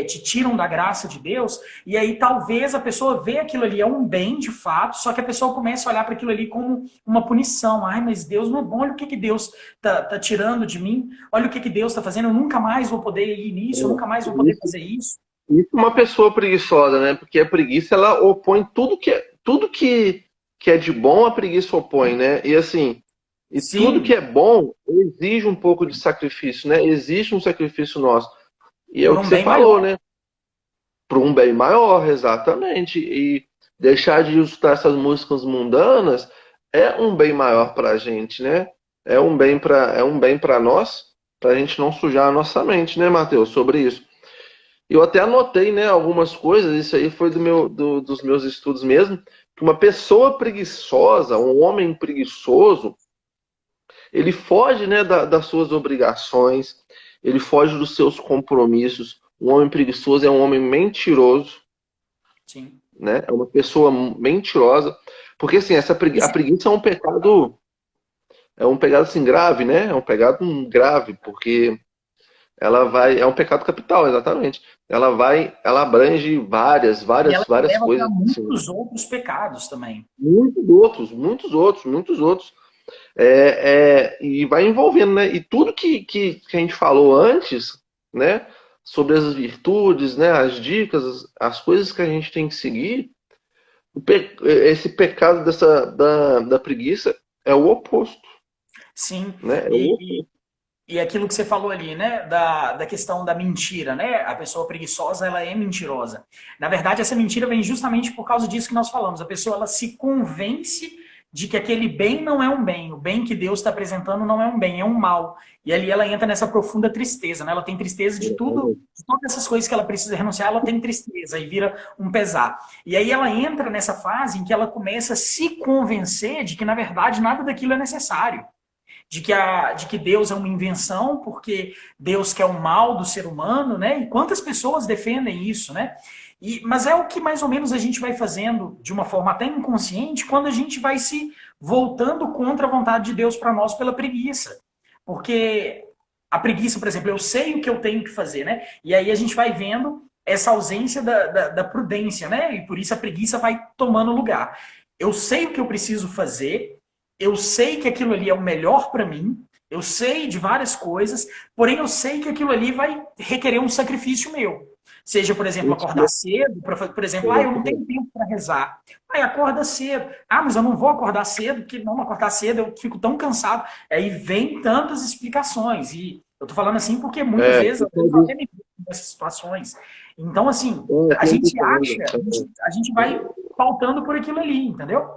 te tiram da graça de Deus, e aí talvez a pessoa vê aquilo ali, é um bem de fato, só que a pessoa começa a olhar para aquilo ali como uma punição. Ai, mas Deus não é bom, olha o que Deus tá tirando de mim, olha o que Deus está fazendo, eu nunca mais vou poder ir nisso, eu nunca mais vou poder fazer isso. Isso é uma pessoa preguiçosa, né? Porque a preguiça, ela opõe tudo que é de bom, a preguiça opõe, né? E assim, Sim. tudo que é bom exige um pouco de sacrifício, né? Existe um sacrifício nosso. E é o que você falou, né? Para um bem maior, exatamente. E deixar de escutar essas músicas mundanas é um bem maior para a gente, né? É um bem para nós, para a gente não sujar a nossa mente, né, Matheus? Sobre isso. Eu até anotei, né, algumas coisas, isso aí foi dos meus estudos mesmo, que uma pessoa preguiçosa, um homem preguiçoso, ele foge, né, das suas obrigações, ele foge dos seus compromissos. Um homem preguiçoso é um homem mentiroso. Sim. Né? É uma pessoa mentirosa. Porque assim, a preguiça é um pecado assim grave, né? É um pecado grave, porque é um pecado capital, exatamente. Ela abrange várias coisas. Para muitos outros pecados também. Muitos outros. E vai envolvendo, né? E tudo que a gente falou antes, né? Sobre as virtudes, né? As dicas, as coisas que a gente tem que seguir, esse pecado da preguiça é o oposto. Sim. Né? E aquilo que você falou ali, né, da questão da mentira, né? A pessoa preguiçosa, ela é mentirosa. Na verdade, essa mentira vem justamente por causa disso que nós falamos. A pessoa, ela se convence de que aquele bem não é um bem. O bem que Deus está apresentando não é um bem, é um mal. E ali ela entra nessa profunda tristeza, né? Ela tem tristeza de tudo, de todas essas coisas que ela precisa renunciar, ela tem tristeza e vira um pesar. E aí ela entra nessa fase em que ela começa a se convencer de que, na verdade, nada daquilo é necessário. De que Deus é uma invenção, porque Deus quer o mal do ser humano, né? E quantas pessoas defendem isso, né? Mas é o que mais ou menos a gente vai fazendo de uma forma até inconsciente quando a gente vai se voltando contra a vontade de Deus para nós pela preguiça. Porque a preguiça, por exemplo, eu sei o que eu tenho que fazer, né? E aí a gente vai vendo essa ausência da prudência, né? E por isso a preguiça vai tomando lugar. Eu sei o que eu preciso fazer, eu sei que aquilo ali é o melhor para mim, eu sei de várias coisas, porém eu sei que aquilo ali vai requerer um sacrifício meu. Seja, por exemplo, acordar cedo, por exemplo, eu não tenho tempo para rezar. Acorda cedo. Mas eu não vou acordar cedo, porque não acordar cedo eu fico tão cansado. Aí vem tantas explicações. E eu tô falando assim porque muitas vezes eu até me vejo nessas situações. Então, assim, a gente acha, a gente vai pautando por aquilo ali, entendeu?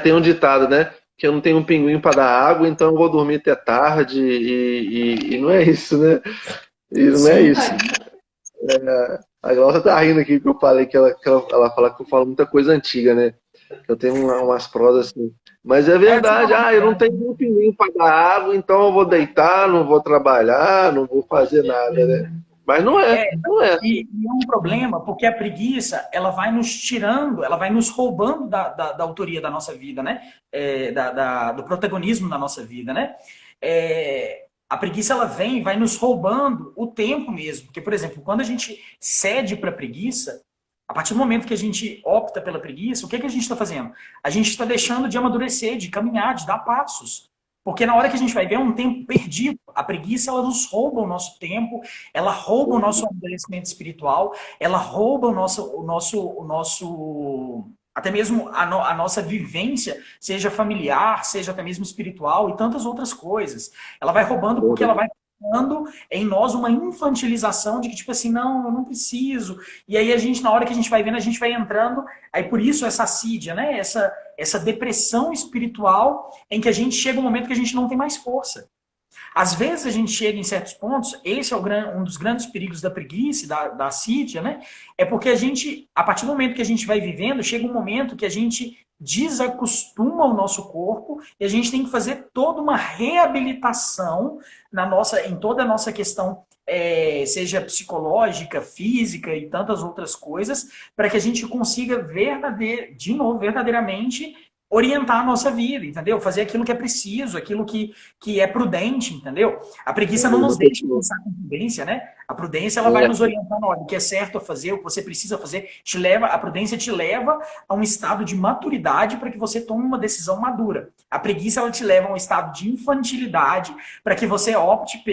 Tem um ditado, né? Que eu não tenho um pinguim para dar água, então eu vou dormir até tarde e não é isso, né? E não é Sim. isso. A Glaucia tá rindo aqui que eu falei ela fala que eu falo muita coisa antiga, né? Eu tenho umas prosas assim. Mas é verdade, eu não tenho um pinguim para dar água, então eu vou deitar, não vou trabalhar, não vou fazer nada, né? Mas não é, não é. E é um problema, porque a preguiça, ela vai nos tirando, ela vai nos roubando da autoria da nossa vida, né? Do protagonismo da nossa vida, né? A preguiça, ela vem e vai nos roubando o tempo mesmo. Porque, por exemplo, quando a gente cede para a preguiça, a partir do momento que a gente opta pela preguiça, o que a gente está fazendo? A gente está deixando de amadurecer, de caminhar, de dar passos. Porque na hora que a gente vai ver é um tempo perdido. A preguiça, ela nos rouba o nosso tempo, ela rouba o nosso amadurecimento espiritual, ela rouba até mesmo a nossa vivência, seja familiar, seja até mesmo espiritual e tantas outras coisas. Ela vai roubando porque ela vai criando em nós uma infantilização de que, tipo assim, não, eu não preciso. E aí a gente, na hora que a gente vai vendo, a gente vai entrando, aí por isso essa assídia, né? Essa depressão espiritual em que a gente chega um momento que a gente não tem mais força. Às vezes a gente chega em certos pontos, esse é um dos grandes perigos da preguiça, da assídia, né? É porque a gente, a partir do momento que a gente vai vivendo, chega um momento que a gente desacostuma o nosso corpo e a gente tem que fazer toda uma reabilitação em toda a nossa questão, seja psicológica, física e tantas outras coisas, para que a gente consiga verdadeiramente orientar a nossa vida, entendeu? Fazer aquilo que é preciso, aquilo que é prudente, entendeu? A preguiça não nos deixa pensar com prudência, né? A prudência, ela vai nos orientando, olha, o que é certo a fazer, o que você precisa fazer, a prudência te leva a um estado de maturidade para que você tome uma decisão madura. A preguiça, ela te leva a um estado de infantilidade para que você opte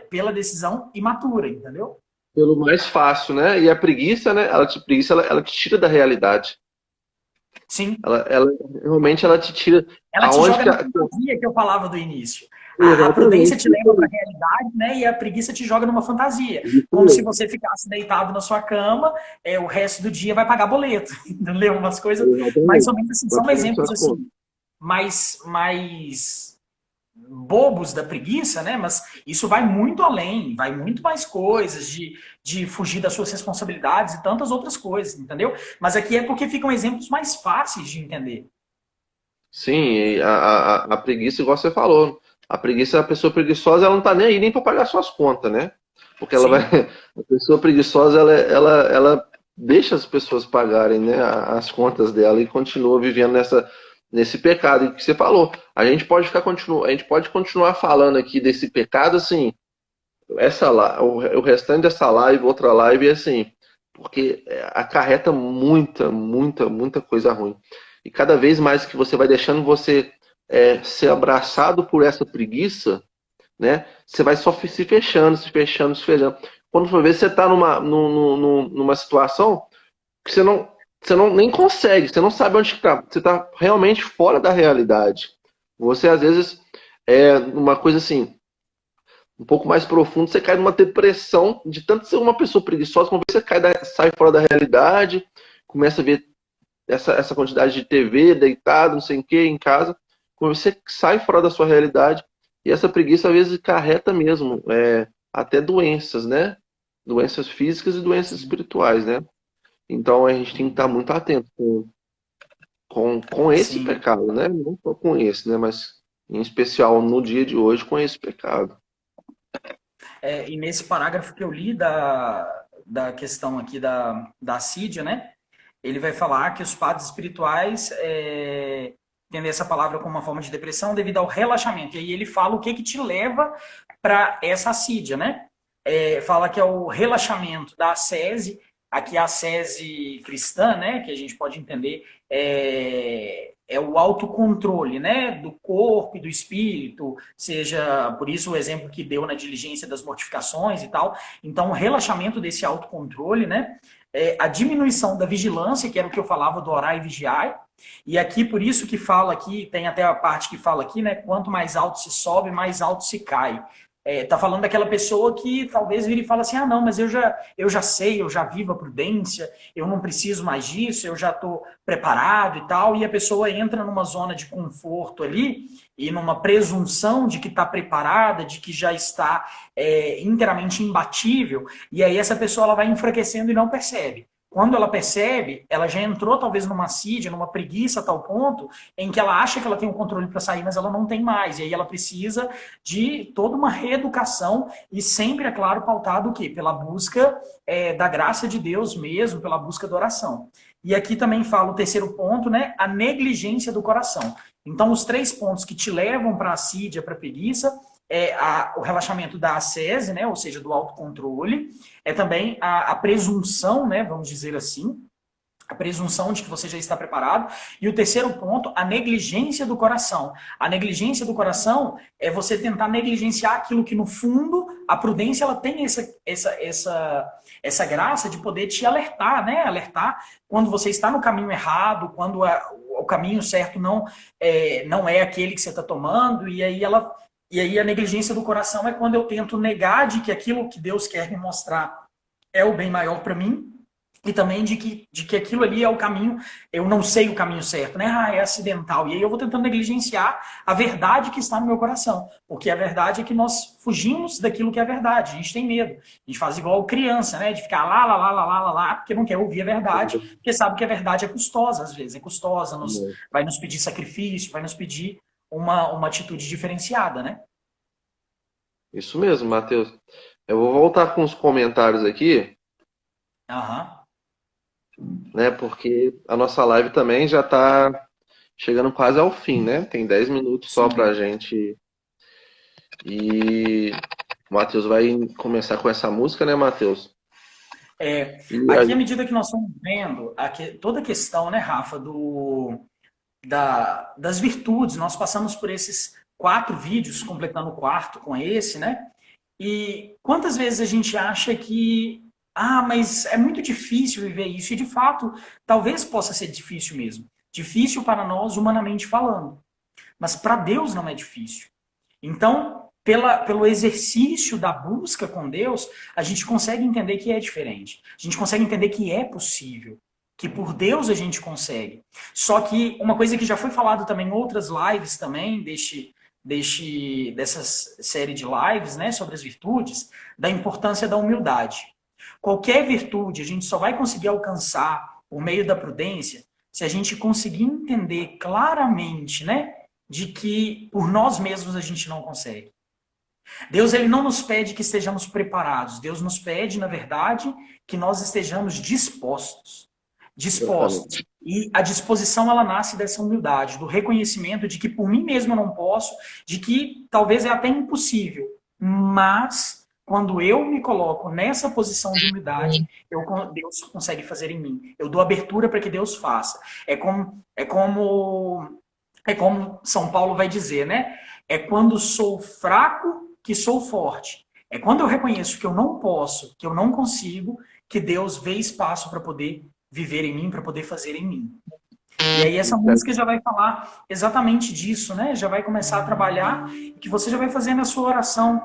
pela decisão imatura, entendeu? Pelo mais fácil, né? E a preguiça, né? Ela te tira da realidade. Sim. Realmente ela te tira. Ela te joga na fantasia que eu falava do início. A prudência te leva para a realidade, né? E a preguiça te joga numa fantasia. Como se você ficasse deitado na sua cama, o resto do dia vai pagar boleto. Entendeu? Umas coisas mais ou menos assim. São exemplos assim, mais bobos da preguiça, né? Mas isso vai muito além, vai muito mais coisas de fugir das suas responsabilidades e tantas outras coisas, entendeu? Mas aqui é porque ficam exemplos mais fáceis de entender. Sim, a preguiça, igual você falou, a preguiça, a pessoa preguiçosa, ela não tá nem aí nem para pagar suas contas, né? Porque ela vai, a pessoa preguiçosa, ela deixa as pessoas pagarem, né, as contas dela e continua vivendo nesse pecado. E o que você falou, a gente pode continuar falando aqui desse pecado, assim, o restante dessa live, outra live, assim, porque acarreta muita coisa ruim. E cada vez mais que você vai deixando você ser abraçado por essa preguiça, né? Você vai só se fechando, se fechando, se fechando. Quando for ver, você está numa situação que você não nem consegue, você não sabe onde está. Você está realmente fora da realidade. Você, às vezes, uma coisa assim, um pouco mais profundo, você cai numa depressão de tanto ser uma pessoa preguiçosa, quando você sai fora da realidade, começa a ver essa quantidade de TV, deitado, não sei o que, em casa, quando você sai fora da sua realidade, e essa preguiça às vezes carreta mesmo, até doenças, né? Doenças físicas e doenças espirituais, né? Então a gente tem que estar muito atento com esse pecado, né? Não só com esse, né? Mas em especial no dia de hoje com esse pecado. E nesse parágrafo que eu li da questão aqui da assídia, né? Ele vai falar que os padres espirituais entendem essa palavra como uma forma de depressão devido ao relaxamento. E aí ele fala o que te leva para essa assídia, né? Fala que é o relaxamento da ascese, aqui a ascese cristã, né, que a gente pode entender, é o autocontrole, né, do corpo e do espírito, seja, por isso o exemplo que deu na diligência das mortificações e tal. Então, o relaxamento desse autocontrole, né, a diminuição da vigilância, que era o que eu falava do orar e vigiar, e aqui, por isso que fala aqui, tem até a parte que fala aqui, né, quanto mais alto se sobe, mais alto se cai. Tá falando daquela pessoa que talvez vire e fala assim, ah, não, mas eu já sei, eu já vivo a prudência, eu não preciso mais disso, eu já estou preparado e tal, e a pessoa entra numa zona de conforto ali, e numa presunção de que está preparada, de que já está inteiramente imbatível, e aí essa pessoa ela vai enfraquecendo e não percebe. Quando ela percebe, ela já entrou talvez numa assídia, numa preguiça a tal ponto, em que ela acha que ela tem o controle para sair, mas ela não tem mais. E aí ela precisa de toda uma reeducação e sempre, é claro, pautado o quê? Pela busca da graça de Deus mesmo, pela busca da oração. E aqui também fala o terceiro ponto, né? A negligência do coração. Então, os 3 pontos que te levam para a assídia, para a preguiça, o relaxamento da ascese, né, ou seja, do autocontrole, também a presunção, né, vamos dizer assim, a presunção de que você já está preparado. E o terceiro ponto, a negligência do coração. A negligência do coração é você tentar negligenciar aquilo que, no fundo, a prudência ela tem essa graça de poder te alertar, né? Alertar quando você está no caminho errado, quando o caminho certo não é aquele que você está tomando, e aí a negligência do coração é quando eu tento negar de que aquilo que Deus quer me mostrar é o bem maior para mim, e também de que aquilo ali é o caminho, eu não sei o caminho certo, né? Ah, é acidental. E aí eu vou tentando negligenciar a verdade que está no meu coração. Porque a verdade é que nós fugimos daquilo que é verdade. A gente tem medo. A gente faz igual criança, né? De ficar lá, porque não quer ouvir a verdade, porque sabe que a verdade é custosa, às vezes. É custosa, vai nos pedir sacrifício, vai nos pedir uma atitude diferenciada, né? Isso mesmo, Matheus. Eu vou voltar com os comentários aqui, Aham. né? Porque a nossa live também já está chegando quase ao fim, né? Tem 10 minutos só Sim. pra gente. E o Matheus vai começar com essa música, né, Matheus? Aqui, à medida que nós estamos vendo toda a questão, né, Rafa, das virtudes, nós passamos por esses 4 vídeos, completando o 4º com esse, né? E quantas vezes a gente acha que, mas é muito difícil viver isso, e de fato, talvez possa ser difícil mesmo. Difícil para nós, humanamente falando. Mas para Deus não é difícil. Então, pelo exercício da busca com Deus, a gente consegue entender que é diferente. A gente consegue entender que é possível. Que por Deus a gente consegue. Só que uma coisa que já foi falado também em outras lives também, dessa série de lives, né, sobre as virtudes, da importância da humildade. Qualquer virtude a gente só vai conseguir alcançar por meio da prudência se a gente conseguir entender claramente, né, de que por nós mesmos a gente não consegue. Deus ele não nos pede que estejamos preparados. Deus nos pede, na verdade, que nós estejamos dispostos. Dispostos. E a disposição ela nasce dessa humildade, do reconhecimento de que por mim mesmo eu não posso, de que talvez é até impossível, mas quando eu me coloco nessa posição de humildade, Deus consegue fazer em mim. Eu dou abertura para que Deus faça. É como São Paulo vai dizer, né? É quando sou fraco que sou forte. É quando eu reconheço que eu não posso, que eu não consigo, que Deus vê espaço para poder viver em mim, para poder fazer em mim. E aí essa música já vai falar exatamente disso, né? Já vai começar a trabalhar, que você já vai fazer na sua oração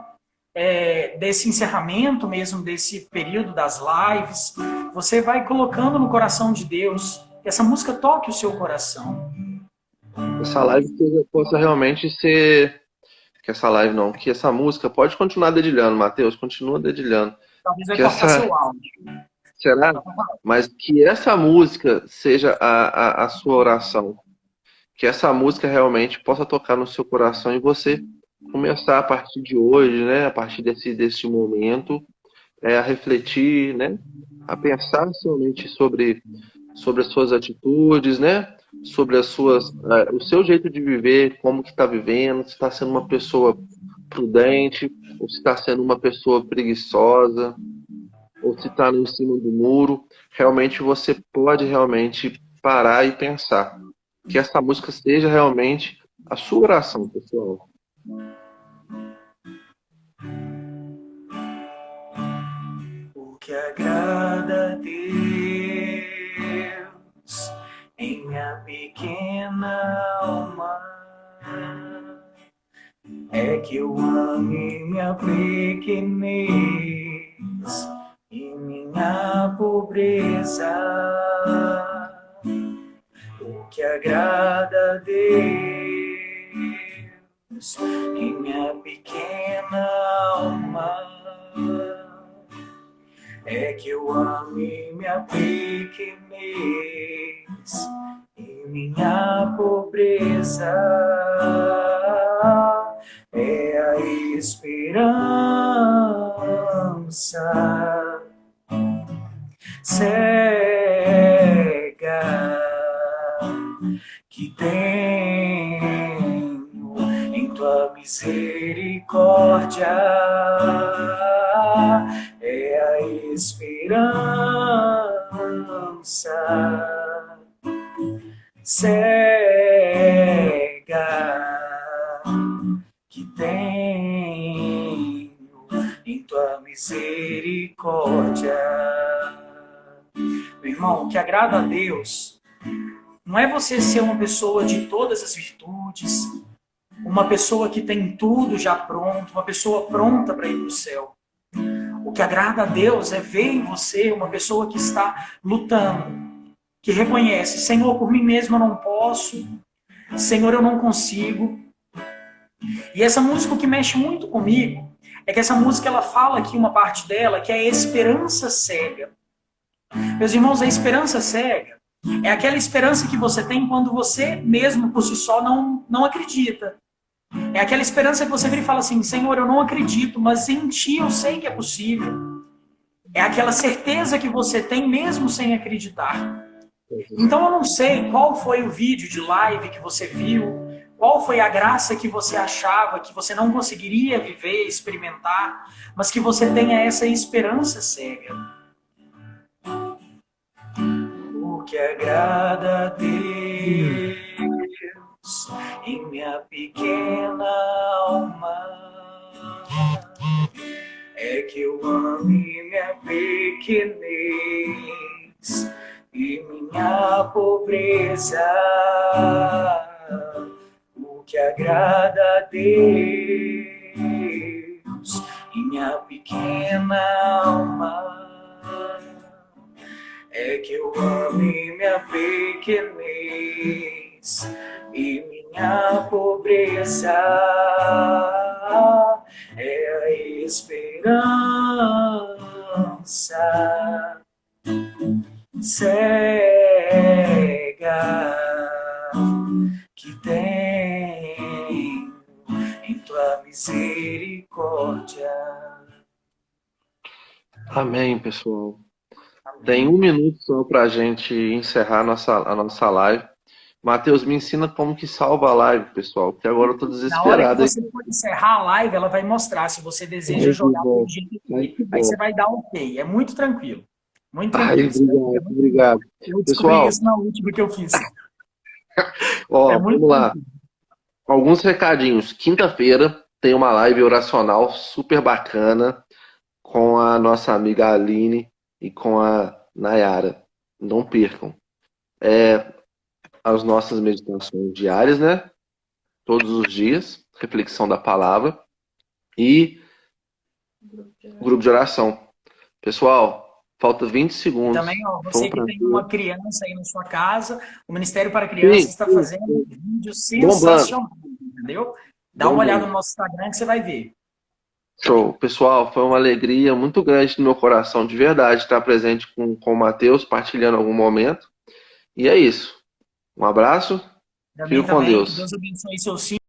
desse encerramento mesmo, desse período das lives. Você vai colocando no coração de Deus, que essa música toque o seu coração. Essa live possa realmente ser... Que essa live não, que essa música pode continuar dedilhando, Matheus, continua dedilhando. Talvez vai cortar seu áudio. Será? Mas que essa música seja a sua oração. Que essa música realmente possa tocar no seu coração e você começar a partir de hoje, né? A partir desse momento, a refletir, né? A pensar somente sobre as suas atitudes, né? Sobre o seu jeito de viver, como que está vivendo, se está sendo uma pessoa prudente, ou se está sendo uma pessoa preguiçosa, ou se está em cima do muro, realmente você pode realmente parar e pensar. Que essa música seja realmente a sua oração, pessoal. O que agrada a Deus em minha pequena alma é que eu ame minha pequenez e minha pobreza. O que agrada a Deus em minha pequena alma é que eu ame minha pequenez e minha pobreza. É a esperança cega que tenho em tua misericórdia. É a esperança cega que tenho em tua misericórdia. Meu irmão, o que agrada a Deus não é você ser uma pessoa de todas as virtudes, uma pessoa que tem tudo já pronto, uma pessoa pronta para ir para o céu. O que agrada a Deus é ver em você uma pessoa que está lutando, que reconhece: Senhor, por mim mesmo eu não posso, Senhor, eu não consigo. E essa música, o que mexe muito comigo é que essa música, ela fala aqui uma parte dela que é a esperança cega. Meus irmãos, a esperança cega é aquela esperança que você tem quando você mesmo por si só não acredita. É aquela esperança que você vira e fala assim: Senhor, eu não acredito, mas em Ti eu sei que é possível. É aquela certeza que você tem mesmo sem acreditar. Então eu não sei qual foi o vídeo de live que você viu, qual foi a graça que você achava que você não conseguiria viver, experimentar, mas que você tenha essa esperança cega. O que agrada a Deus em minha pequena alma é que eu ame minha pequenez e minha pobreza. O que agrada a Deus em minha pequena alma é que eu ame minha pequenez e minha pobreza. É a esperança cega que tenho em tua misericórdia. Amém, pessoal. Tem 1 minuto só para a gente encerrar a nossa live. Matheus, me ensina como que salva a live, pessoal, porque agora eu estou desesperado. Na hora que você for encerrar a live, ela vai mostrar se você deseja jogar o GTV. Aí você vai dar OK. É muito tranquilo. Muito tranquilo. Obrigado. Eu descobri isso na última que eu fiz. Ó, vamos lá. Alguns recadinhos. Quinta-feira tem uma live oracional super bacana com a nossa amiga Aline e com a Nayara. Não percam. As nossas meditações diárias, né? Todos os dias. Reflexão da palavra. E grupo de oração. Pessoal, falta 20 segundos. Também, ó, você que tem uma criança aí na sua casa, o Ministério para Crianças está fazendo um vídeo sensacional, entendeu? Dá uma olhada no nosso Instagram que você vai ver. Show. Pessoal, foi uma alegria muito grande no meu coração, de verdade, estar presente com o Matheus, partilhando algum momento. E é isso. Um abraço. Fico com Deus. Que Deus abençoe seus filhos.